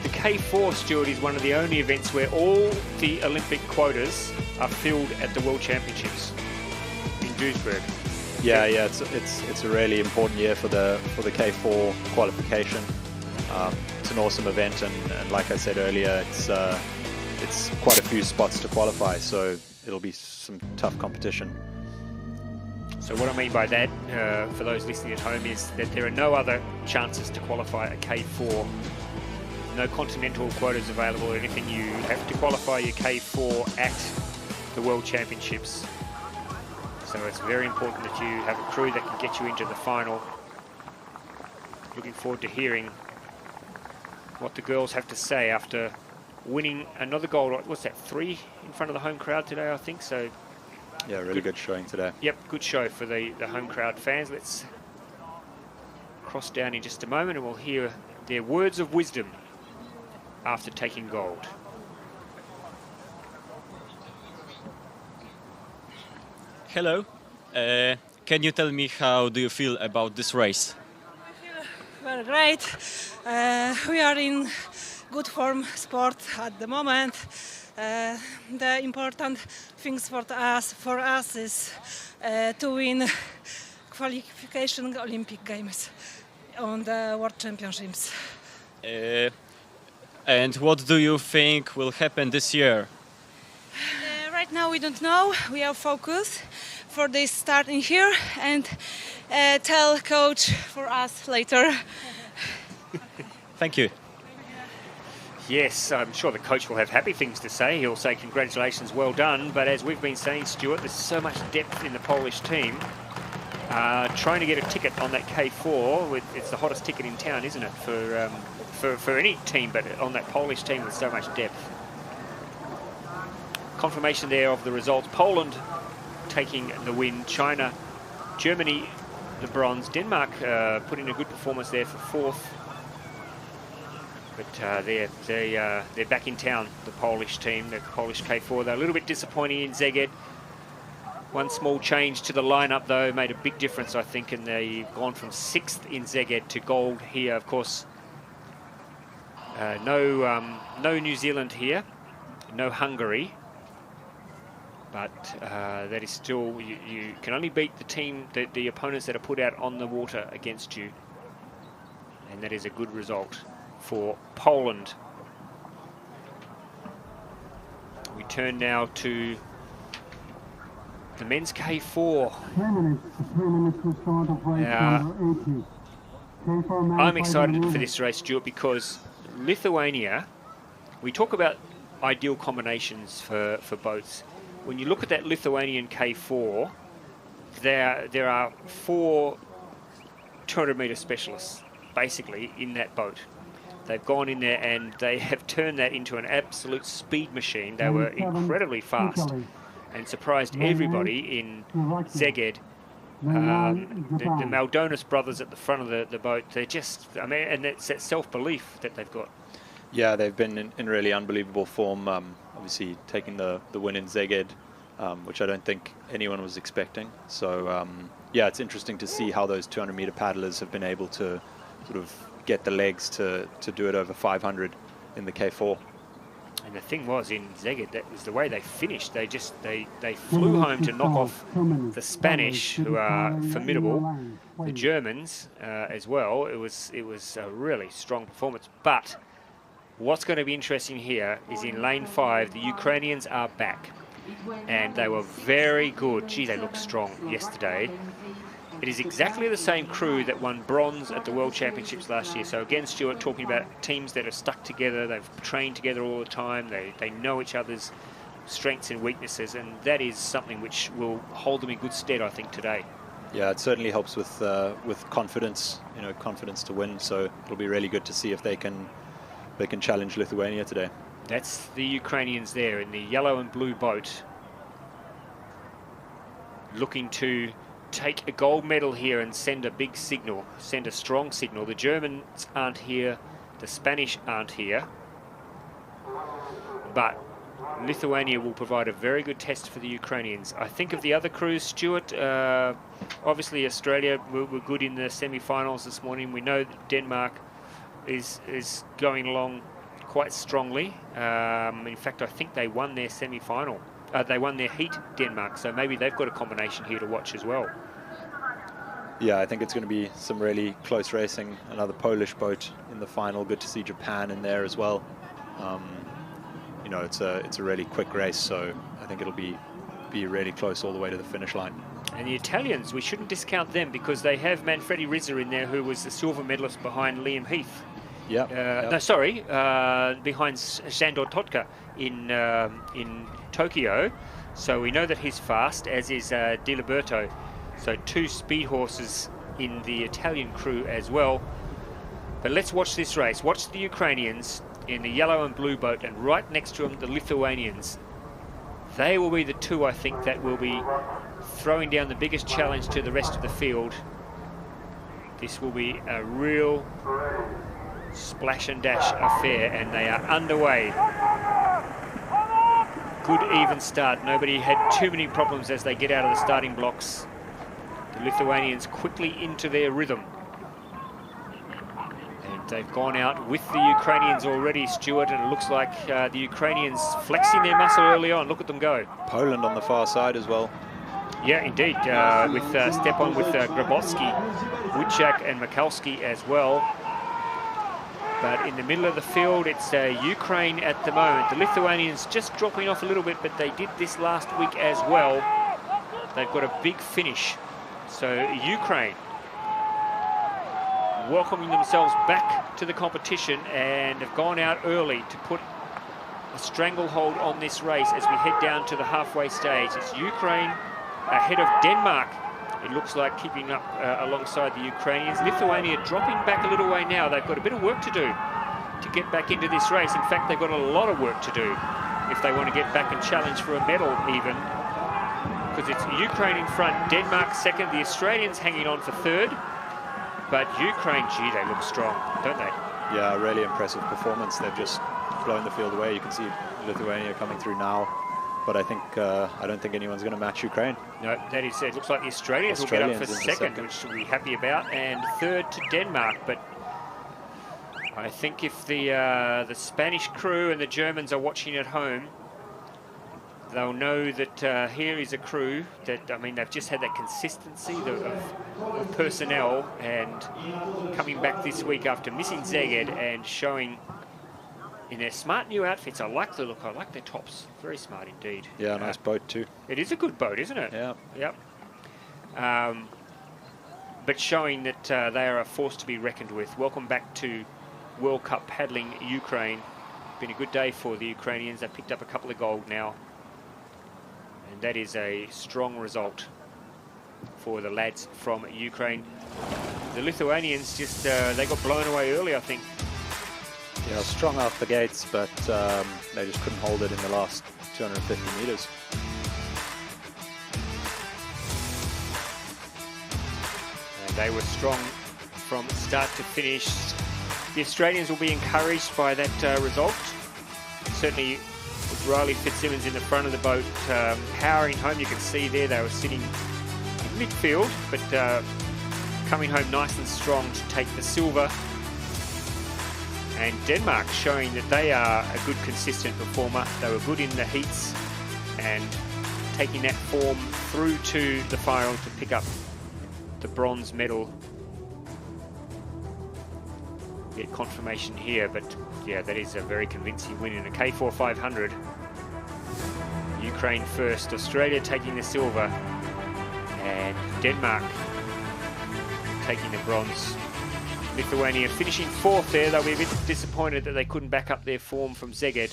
the K4, Stuart, is one of the only events where all the Olympic quotas are filled at the World Championships in Duisburg. Yeah, it's a really important year for the K4 qualification. It's an awesome event, and like I said earlier, it's quite a few spots to qualify, so it'll be some tough competition. So what I mean by that, for those listening at home, is that there are no other chances to qualify a K4. No continental quotas available or anything. You have to qualify your K4 at the World Championships. So it's very important that you have a crew that can get you into the final. Looking forward to hearing what the girls have to say after winning another gold. What's that, 3 in front of the home crowd today, I think? So yeah, really good showing today. Yep, good show for the home crowd fans. Let's cross down in just a moment and we'll hear their words of wisdom after taking gold. Hello. Can you tell me how do you feel about this race? Well, great. We are in good form sport at the moment. The important things for us is to win qualification Olympic Games on the World Championships. And what do you think will happen this year? Right now we don't know. We are focused for this start in here and tell coach for us later. Thank you. Yes, I'm sure the coach will have happy things to say. He'll say congratulations, well done. But as we've been saying, Stuart, there's so much depth in the Polish team. Trying to get a ticket on that K4, it's the hottest ticket in town, isn't it, for any team, but on that Polish team with so much depth. Confirmation there of the results. Poland taking the win. China, Germany, the bronze. Denmark put in a good performance there for fourth. But they're back in town, the Polish team, the Polish K4. They're a little bit disappointing in Szeged. One small change to the lineup, though, made a big difference, I think, and they've gone from 6th in Szeged to gold here. Of course, no New Zealand here, no Hungary, but that is still, you can only beat the team, the opponents that are put out on the water against you, and that is a good result for Poland. We turn now to the men's K4. 3 minutes to start of race number 80. K4 I'm excited for this race, Stuart, because Lithuania, we talk about ideal combinations for boats. When you look at that Lithuanian K4, there are 4 200-meter specialists, basically, in that boat. They've gone in there and they have turned that into an absolute speed machine. They were incredibly fast and surprised everybody in Szeged. The Maldonis brothers at the front of the boat, they're just, I mean, and it's that self-belief that they've got. Yeah, they've been in really unbelievable form. Obviously taking the win in Szeged, which I don't think anyone was expecting. So yeah, it's interesting to see how those 200-meter paddlers have been able to sort of get the legs to do it over 500 in the K4. And the thing was, in Szeged, that was the way they finished. They flew home to knock off the Spanish, who are formidable, the Germans as well. It was a really strong performance. But what's going to be interesting here is in lane 5, the Ukrainians are back, and they were very good. Gee, they looked strong yesterday. It is exactly the same crew that won bronze at the World Championships last year. So again, Stuart, talking about teams that are stuck together, they've trained together all the time, they know each other's strengths and weaknesses, and that is something which will hold them in good stead, I think, today. Yeah, it certainly helps with confidence, confidence to win. So it'll be really good to see if they can challenge Lithuania today. That's the Ukrainians there in the yellow and blue boat, looking to take a gold medal here and send a big signal, send a strong signal. The Germans aren't here, the Spanish aren't here, but Lithuania will provide a very good test for the Ukrainians. I think of the other crews, Stuart, obviously Australia were good in the semi-finals this morning. We know that Denmark is going along quite strongly. In fact, I think they won their semi-final. They won their heat, Denmark, so maybe they've got a combination here to watch as well. Yeah, I think it's going to be some really close racing. Another Polish boat in the final. Good to see Japan in there as well. It's a really quick race, so I think it'll be really close all the way to the finish line. And the Italians, we shouldn't discount them because they have Manfredi Rizza in there, who was the silver medalist behind Liam Heath. Yeah. No, sorry, behind Sandor Totka in Tokyo. So we know that he's fast, as is Di Liberto. So 2 speed horses in the Italian crew as well. But let's watch this race. Watch the Ukrainians in the yellow and blue boat, and right next to them, the Lithuanians. They will be the 2, I think, that will be throwing down the biggest challenge to the rest of the field. This will be a real splash and dash affair, and they are underway. Good even start. Nobody had too many problems as they get out of the starting blocks. The Lithuanians quickly into their rhythm. And they've gone out with the Ukrainians already, Stuart, and it looks like the Ukrainians flexing their muscle early on. Look at them go. Poland on the far side as well. Yeah, indeed, with Stepan, with Grabowski, Wujak and Mikalski as well. But in the middle of the field, it's Ukraine at the moment. The Lithuanians just dropping off a little bit, but they did this last week as well. They've got a big finish. So Ukraine welcoming themselves back to the competition and have gone out early to put a stranglehold on this race as we head down to the halfway stage. It's Ukraine ahead of Denmark. It looks like keeping up alongside the Ukrainians. Lithuania dropping back a little way now. They've got a bit of work to do to get back into this race. In fact, they've got a lot of work to do if they want to get back and challenge for a medal even. Because it's Ukraine in front, Denmark second, the Australians hanging on for third. But Ukraine, gee, they look strong, don't they? Yeah, really impressive performance. They've just blown the field away. You can see Lithuania coming through now. But I don't think anyone's going to match Ukraine. No, that is, it looks like the Australians will get up for second, which we'll be happy about, and third to Denmark. But I think if the Spanish crew and the Germans are watching at home, they'll know that here is a crew that, I mean, they've just had that consistency of personnel, and coming back this week after missing Szeged and showing in their smart new outfits. I like the look, I like their tops. Very smart indeed. Yeah, nice boat too. It is a good boat, isn't it? Yeah. Yep. But showing that they are a force to be reckoned with. Welcome back to World Cup paddling Ukraine. Been a good day for the Ukrainians. They've picked up a couple of gold now. And that is a strong result for the lads from Ukraine. The Lithuanians just, they got blown away early, I think. Yeah, strong out the gates, but they just couldn't hold it in the last 250 meters. And they were strong from start to finish. The Australians will be encouraged by that result. Certainly with Riley Fitzsimmons in the front of the boat, powering home. You can see there they were sitting in midfield, but coming home nice and strong to take the silver. And Denmark showing that they are a good, consistent performer. They were good in the heats and taking that form through to the final to pick up the bronze medal. Get confirmation here, but yeah, that is a very convincing win in a K4 500. Ukraine first, Australia taking the silver, and Denmark taking the bronze. Lithuania finishing fourth there. They'll be a bit disappointed that they couldn't back up their form from Szeged.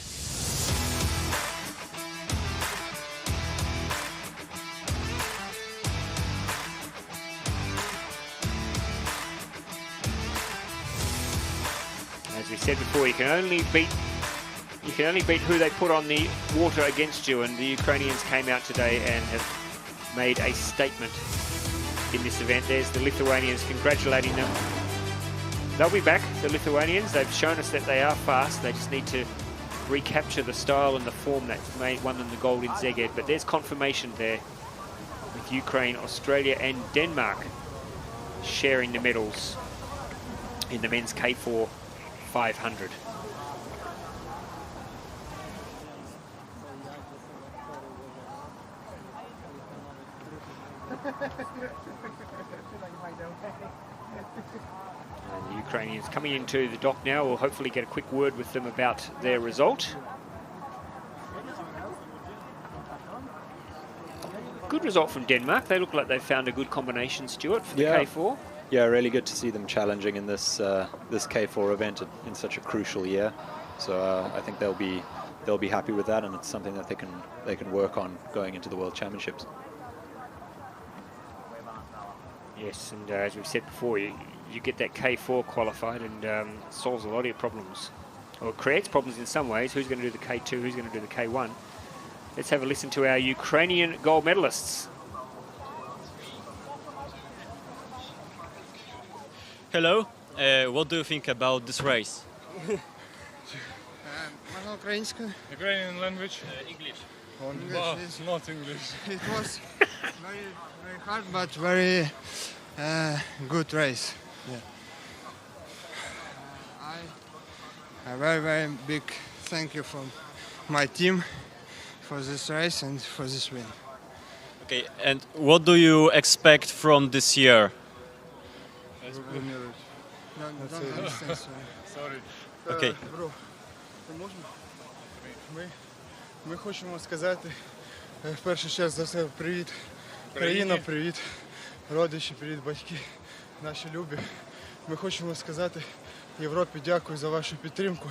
As we said before, you can only beat who they put on the water against you, and the Ukrainians came out today and have made a statement in this event. There's the Lithuanians congratulating them. They'll be back, the Lithuanians. They've shown us that they are fast. They just need to recapture the style and the form that won them the gold in Szeged. But there's confirmation there with Ukraine, Australia and Denmark sharing the medals in the men's K4 500. And the Ukrainians coming into the dock now. We'll hopefully get a quick word with them about their result. Good result from Denmark. They look like they've found a good combination, Stuart, for the K4. Yeah, really good to see them challenging in this this K4 event in such a crucial year. So I think they'll be happy with that, and it's something that they can work on going into the World Championships. Yes, and as we've said before, you get that K4 qualified and solves a lot of your problems. Or it creates problems in some ways. Who's going to do the K2? Who's going to do the K1? Let's have a listen to our Ukrainian gold medalists. Hello, what do you think about this race? Можна українською? Ukrainian language? English. Not English. It was very hard but very good race. Yeah. A very big thank you from my team for this race and for this win. Okay, and what do you expect from this year? Don't understand, Sorry. Окей. Бро, можна? Ми хочемо сказати в першу чергу за все привіт. Країна, привіт. Родичі, привіт, батьки, наші любі. Ми хочемо сказати Європі дякую за вашу підтримку.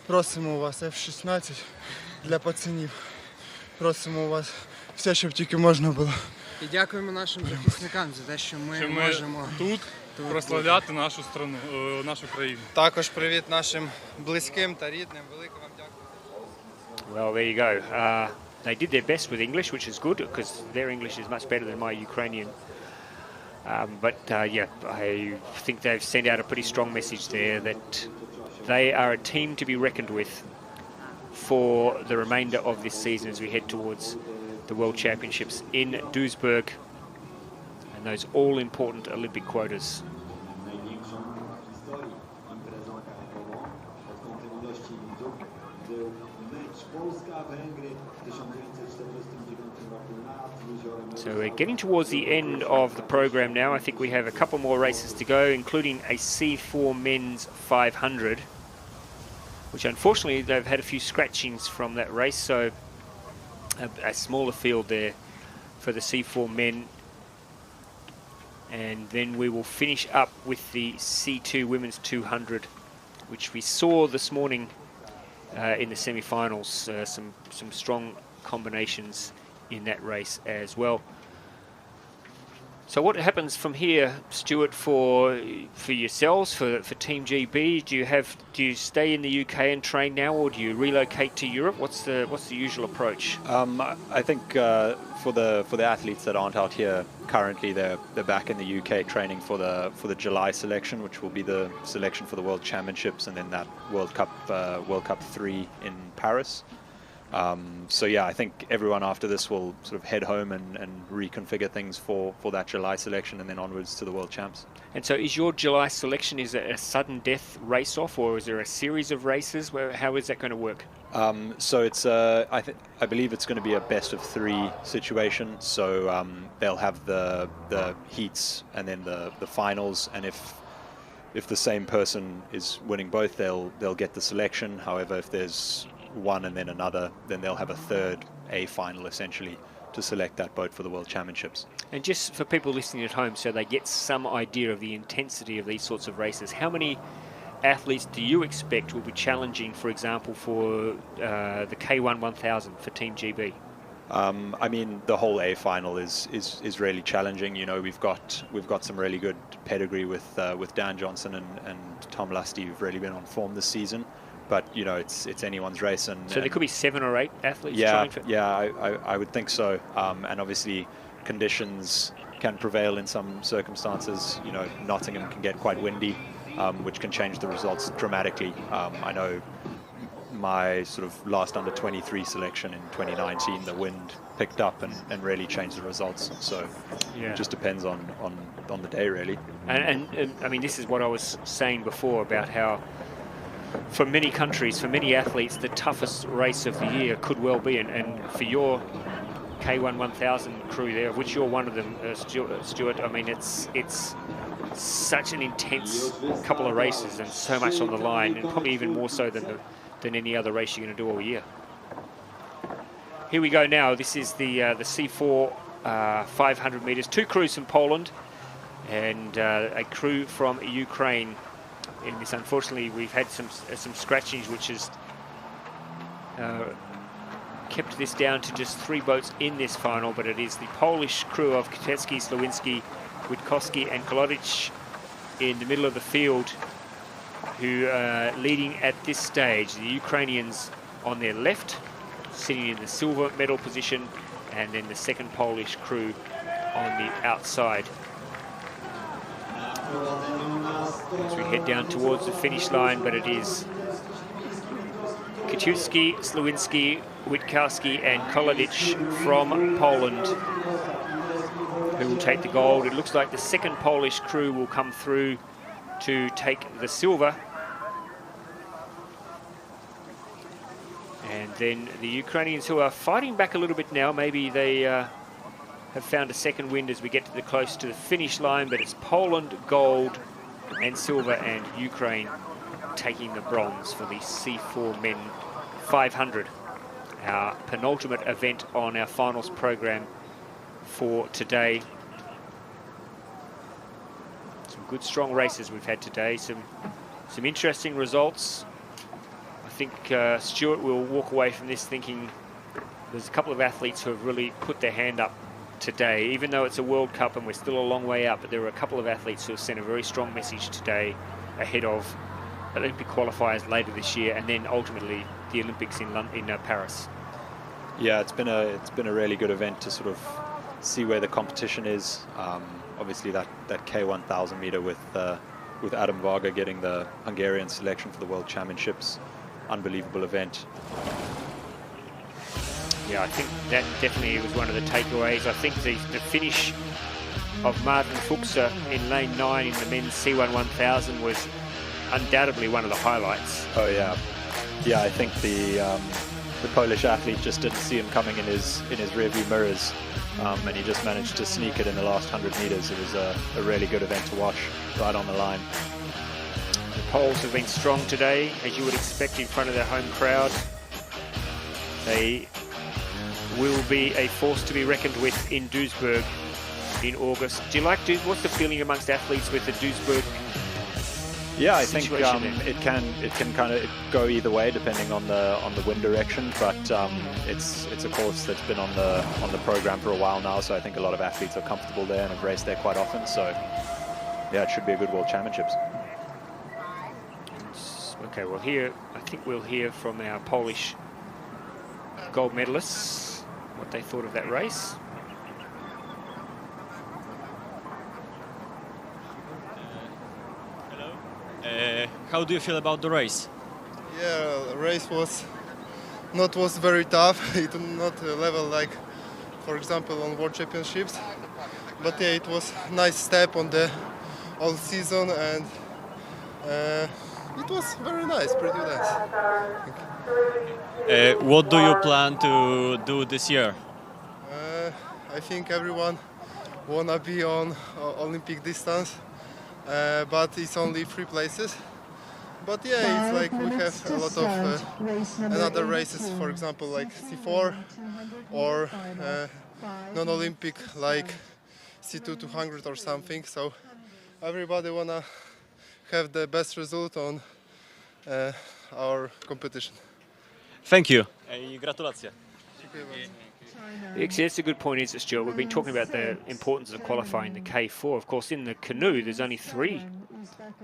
Просимо у вас F-16 для пацанів. Просимо у вас все, щоб тільки можна було. І дякуємо нашим захисникам за те, що ми можемо тут прославляти нашу страну, нашу країну. Також привіт нашим близьким та рідним. Велике вам дякую. Well, there you go. They did their best with English, which is good because their English is much better than my Ukrainian. Yeah, I think they've sent out a pretty strong message there that they are a team to be reckoned with for the remainder of this season as we head towards the World Championships in Duisburg and those all-important Olympic quotas. So we're getting towards the end of the program now. I think we have a couple more races to go, including a C4 men's 500, which unfortunately they've had a few scratchings from that race, so a smaller field there for the C4 men. And then we will finish up with the C2 women's 200, which we saw this morning in the semi-finals. Some strong combinations in that race as well. So what happens from here, Stuart, for yourselves, for Team GB? Do you stay in the UK and train now, or do you relocate to Europe? What's the usual approach? I think for the athletes that aren't out here currently, they're back in the UK training for the July selection, which will be the selection for the World Championships, and then that World Cup 3 in Paris. So yeah, I think everyone after this will sort of head home and reconfigure things for that July selection and then onwards to the World Champs. And so is your July selection, is it a sudden death race off, or is there a series of races? How is that going to work? So it's I believe it's going to be a best of 3 situation. So they'll have the heats and then the finals, and if the same person is winning both, they'll get the selection. However, if there's one and then another, then they'll have a third A final essentially to select that boat for the World Championships. And just for people listening at home, so they get some idea of the intensity of these sorts of races, how many athletes do you expect will be challenging, for example, for the K1 1000 for Team GB? I mean, the whole A final is really challenging. You know, we've got some really good pedigree with Dan Johnson and Tom Lusty, who've really been on form this season. But you know, it's anyone's race, and so there could be 7 or 8 athletes. I would think so. And obviously, conditions can prevail in some circumstances. You know, Nottingham can get quite windy, which can change the results dramatically. I know my sort of last under 23 selection in 2019, the wind picked up and really changed the results. So it just depends on the day, really. And I mean, this is what I was saying before about how, for many countries, for many athletes, the toughest race of the year could well be, and for your K1 1000 crew there, of which you're one of them, Stuart, I mean, it's such an intense couple of races and so much on the line, and probably even more so than any other race you're going to do all year. Here we go now. This is the C4 500 meters. 2 crews from Poland and a crew from Ukraine. In this, unfortunately, we've had some scratchings, which has kept this down to just 3 boats in this final. But it is the Polish crew of Kotecki, Slawinski, Witkowski, and Kolodic in the middle of the field, who are leading at this stage. The Ukrainians on their left, sitting in the silver medal position, and then the second Polish crew on the outside. as we head down towards the finish line, but it is Kociewski, Slawinski, Witkowski and Kolodic from Poland who will take the gold. It looks like the second Polish crew will come through to take the silver. And then the Ukrainians, who are fighting back a little bit now, maybe they have found a second wind as we get to the close to the finish line, but it's Poland gold and silver and Ukraine taking the bronze for the C4 men 500, our penultimate event on our finals program for today. Some good strong races we've had today, some interesting results. I think Stuart will walk away from this thinking there's a couple of athletes who have really put their hand up today, even though it's a World Cup and we're still a long way out, but there are a couple of athletes who have sent a very strong message today ahead of Olympic qualifiers later this year and then ultimately the Olympics in Paris. Yeah, it's been a really good event to sort of see where the competition is. Obviously that K1000 meter with Adam Varga getting the Hungarian selection for the World Championships, unbelievable event. Yeah, I think that definitely was one of the takeaways. I think the finish of Martin Fuchser in lane 9 in the men's C1 1000 was undoubtedly one of the highlights. Oh yeah, yeah. I think the Polish athlete just didn't see him coming in his rearview mirrors, and he just managed to sneak it in the last 100 meters. It was a really good event to watch, right on the line. The Poles have been strong today, as you would expect, in front of their home crowd. They will be a force to be reckoned with in Duisburg in August. Do you like Duisburg? What's the feeling amongst athletes with the Duisburg? Yeah, I think it can kind of go either way depending on the wind direction, but it's a course that's been on the program for a while now, so I think a lot of athletes are comfortable there and have raced there quite often. So yeah, it should be a good World Championships. Okay, well here I think we'll hear from our Polish gold medalists what they thought of that race. How do you feel about the race? Yeah, the race was very tough. It not level like, for example, on World Championships. But yeah, it was a nice step on the all season, and it was very nice, pretty nice. What do you plan to do this year? I think everyone wanna be on Olympic distance, but it's only 3 places. But yeah, it's like we have a lot of another races, for example, like C4 or non-Olympic like C2 200 or something. So everybody wanna have the best result on our competition. Thank you. Gratulacje. Actually, that's a good point, is it, Stuart? We've been talking about the importance of qualifying the K4. Of course, in the canoe, there's only 3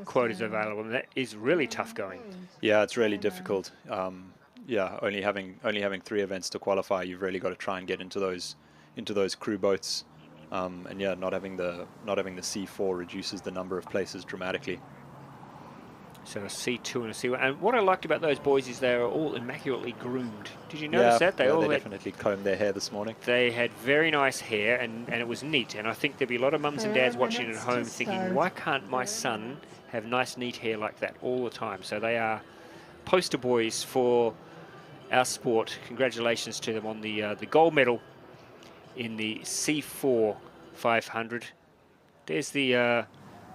quotas available, and that is really tough going. Yeah, it's really difficult. Yeah, only having 3 events to qualify, you've really got to try and get into those crew boats. And yeah, not having the C4 reduces the number of places dramatically. So a C2 and a C1. And what I liked about those boys is they are all immaculately groomed. Did you notice that? They definitely combed their hair this morning. They had very nice hair, and it was neat. And I think there'd be a lot of mums and dads watching at home thinking, why can't my son have nice, neat hair like that all the time? So they are poster boys for our sport. Congratulations to them on the gold medal in the C4 500. There's the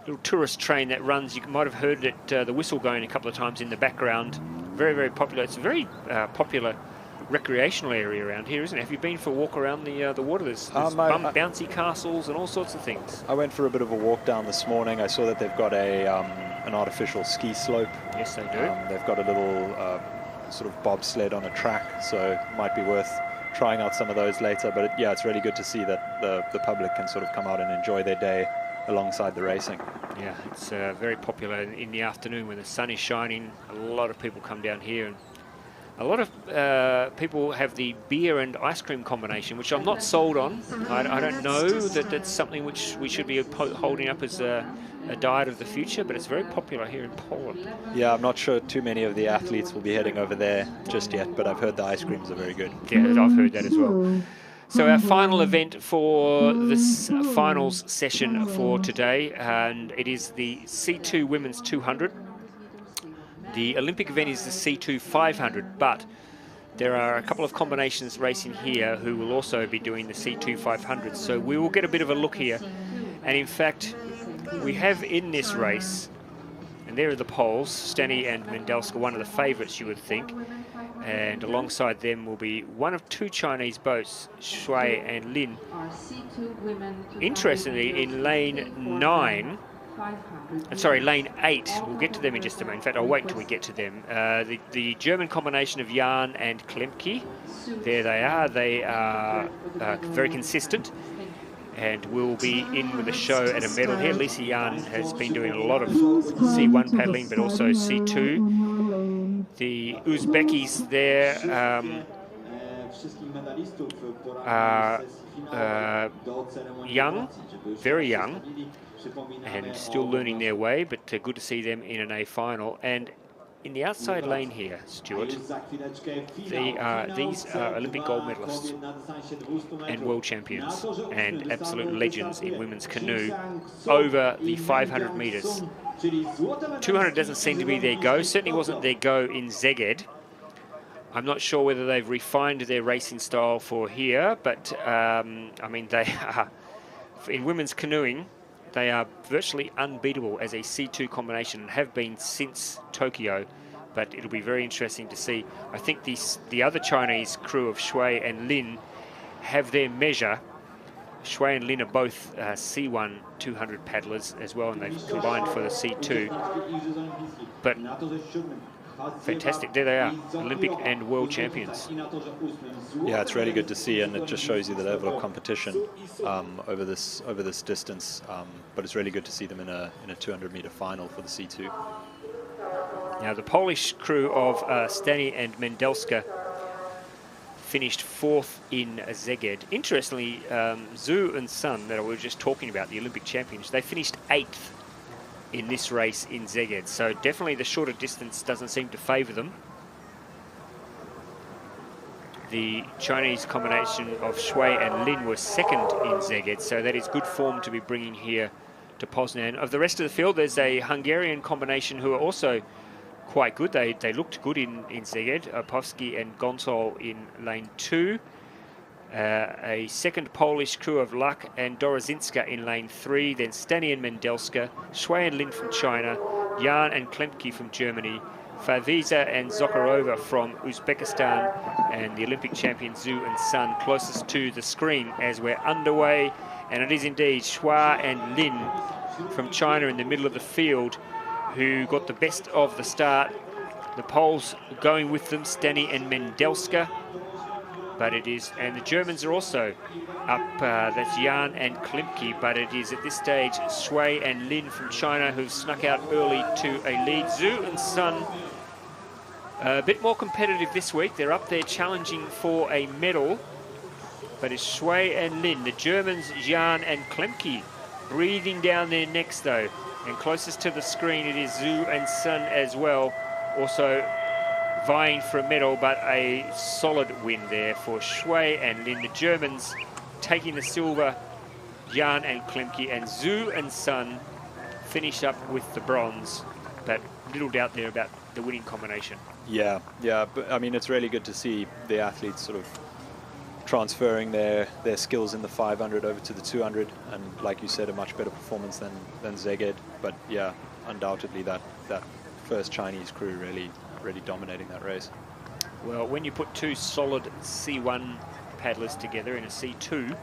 little tourist train that runs. You might have heard it, the whistle going a couple of times in the background. Very, very popular. It's a very popular recreational area around here, isn't it? Have you been for a walk around the water? There's bouncy castles and all sorts of things. I went for a bit of a walk down this morning. I saw that they've got an artificial ski slope. Yes, they do. They've got a little sort of bobsled on a track, so it might be worth trying out some of those later. But yeah, it's really good to see that the public can sort of come out and enjoy their day alongside the racing. Yeah, it's very popular in the afternoon when the sun is shining. A lot of people come down here, and a lot of people have the beer and ice cream combination, which I'm not sold on. I don't know that that's something which we should be holding up as a diet of the future, but it's very popular here in Poland. Yeah, I'm not sure too many of the athletes will be heading over there just yet, but I've heard the ice creams are very good. Yeah, I've heard that as well. So our final event for this finals session for today, and it is the C2 Women's 200. The Olympic event is the C2 500, but there are a couple of combinations racing here who will also be doing the C2 500. So we will get a bit of a look here. And in fact, we have in this race, and there are the Poles, Steny and Mendelska, one of the favourites you would think. And alongside them will be one of two Chinese boats, Shui and Lin. Interestingly, in lane 9, lane 8, we'll get to them in just a moment. In fact, I'll wait until we get to them. The German combination of Jahn and Klemke, there they are. They are very consistent and will be in with a show at a medal here. Lisa Jahn has been doing a lot of C1 paddling, but also C2. The Uzbekis there are young, very young, and still learning their way, but good to see them in an A final. And in the outside lane here, Stuart, these are Olympic gold medalists and world champions and absolute legends in women's canoe over the 500 metres. 200 doesn't seem to be their go, certainly wasn't their go in Szeged. I'm not sure whether they've refined their racing style for here, but I mean, they are, in women's canoeing, they are virtually unbeatable as a C2 combination and have been since Tokyo, but it'll be very interesting to see. I think the other Chinese crew of Shui and Lin have their measure. Shui and Lin are both C1 200 paddlers as well, and they've combined for the C2. But fantastic, there they are, Olympic and world champions. Yeah, it's really good to see, and it just shows you the level of competition over this distance. But it's really good to see them in a 200-meter final for the C2. Now the Polish crew of Steny and Mendelska finished 4th in Szeged. Interestingly, Zhu and Sun, that we were just talking about, the Olympic champions, they finished 8th in this race in Szeged. So definitely the shorter distance doesn't seem to favour them. The Chinese combination of Shui and Lin was 2nd in Szeged, so that is good form to be bringing here to Poznan. Of the rest of the field, there's a Hungarian combination who are also quite good. They looked good in Szeged. Opowski and Gonsol in lane 2. A second Polish crew of Luck and Dorozinska in lane 3. Then Steny and Mendelska, Shui and Lin from China, Jahn and Klemke from Germany, Favisa and Zakharova from Uzbekistan, and the Olympic champion Zhu and Sun closest to the screen as we're underway. And it is indeed Shua and Lin from China in the middle of the field who got the best of the start. The Poles going with them, Steny and Mendelska. But it is, and the Germans are also up, that's Jahn and Klemke, but it is at this stage Shui and Lin from China who've snuck out early to a lead. Zhu and Sun a bit more competitive this week. They're up there challenging for a medal, but it's Shui and Lin. The Germans, Jahn and Klemke, breathing down their necks though. And closest to the screen it is Zhu and Sun as well, also vying for a medal, but a solid win there for Shui and Lin. The Germans taking the silver, Jahn and Klemke, and Zhu and Sun finish up with the bronze, but little doubt there about the winning combination. Yeah, but I mean, it's really good to see the athletes sort of transferring their skills in the 500 over to the 200, and like you said, a much better performance than Szeged. But yeah, undoubtedly that first Chinese crew really dominating that race. Well, when you put two solid C1 paddlers together in a C2,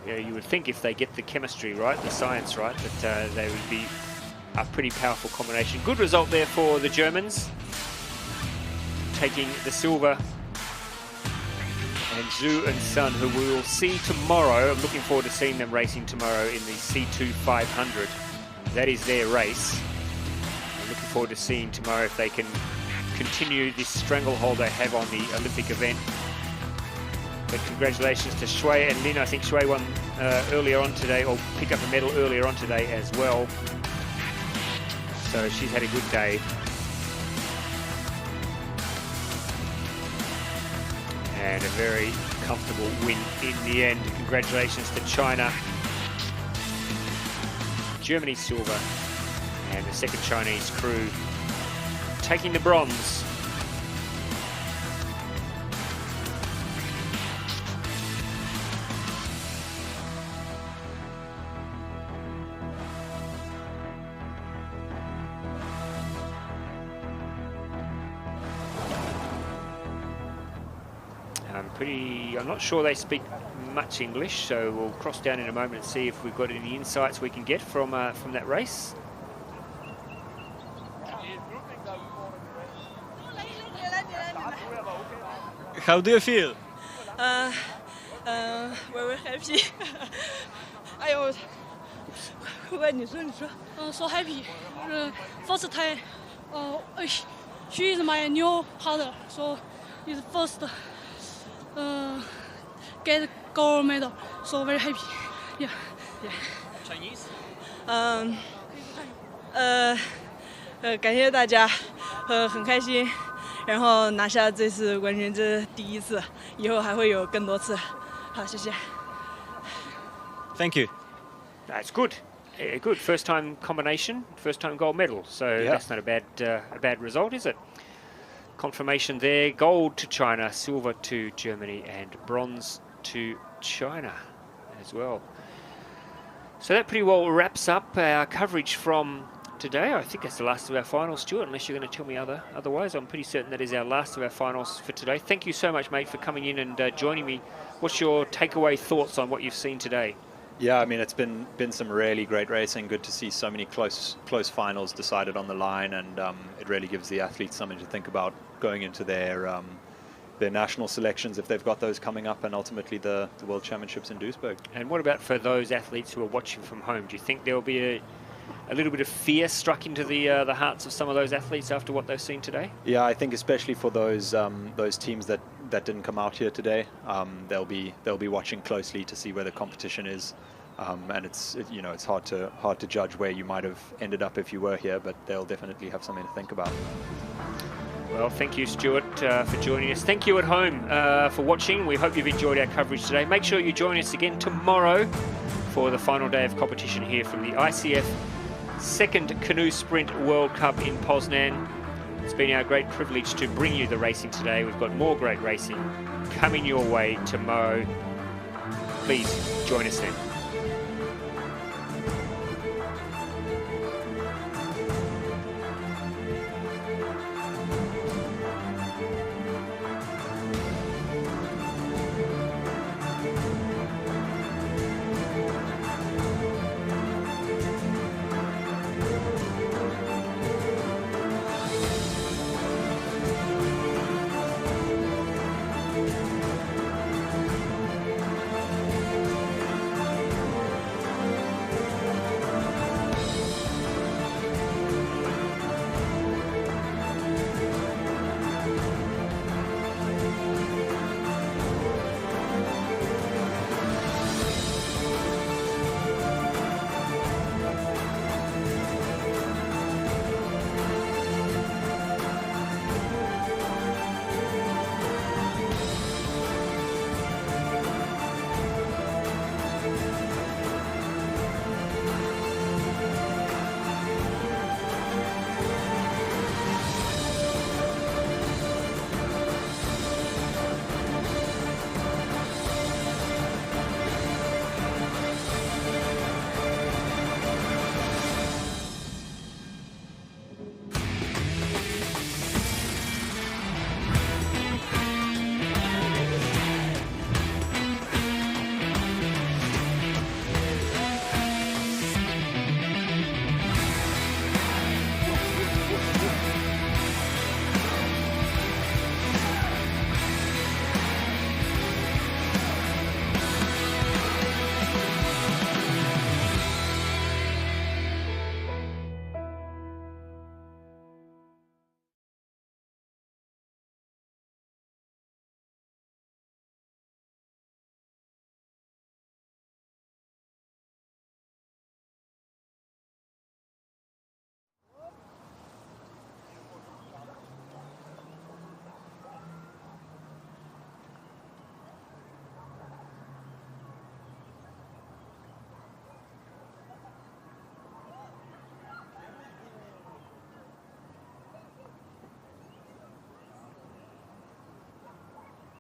you would think if they get the chemistry right, the science right, that they would be a pretty powerful combination. Good result there for the Germans, taking the silver. And Zhu and Sun, who we will see tomorrow. I'm looking forward to seeing them racing tomorrow in the C2 500. That is their race. I'm looking forward to seeing tomorrow if they can continue this stranglehold they have on the Olympic event. But congratulations to Shui and Lin. I think Shui won earlier on today, or picked up a medal earlier on today as well. So she's had a good day. And a very comfortable win in the end. Congratulations to China. Germany silver. And the second Chinese crew taking the bronze. I'm not sure they speak much English, so we'll cross down in a moment and see if we've got any insights we can get from that race. How do you feel? Very happy. So happy. First time, she is my new partner, so it's first get gold medal, so very happy. Yeah. Chinese? 感谢大家，很开心，然后拿下这次冠军，这是第一次，以后还会有更多次。好，谢谢。Thank you. That's good. A good first-time combination, first-time gold medal. So that's not a bad result, is it? Confirmation there. Gold to China, silver to Germany, and bronze to China as well. So that pretty well wraps up our coverage from today. I think that's the last of our finals, Stuart, unless you're going to tell me otherwise. I'm pretty certain that is our last of our finals for today. Thank you so much, mate, for coming in and joining me. What's your takeaway thoughts on what you've seen today? Yeah, I mean, it's been some really great racing. Good to see so many close finals decided on the line, and it really gives the athletes something to think about going into their national selections if they've got those coming up, and ultimately the World Championships in Duisburg. And what about for those athletes who are watching from home? Do you think there will be a little bit of fear struck into the hearts of some of those athletes after what they've seen today? Yeah, I think especially for those teams that didn't come out here today, they'll be watching closely to see where the competition is, and it's hard to judge where you might have ended up if you were here, but they'll definitely have something to think about. Well, thank you, Stuart, for joining us. Thank you at home for watching. We hope you've enjoyed our coverage today. Make sure you join us again tomorrow for the final day of competition here from the ICF Second Canoe Sprint World Cup in Poznan. It's been our great privilege to bring you the racing today. We've got more great racing coming your way tomorrow. Please join us then.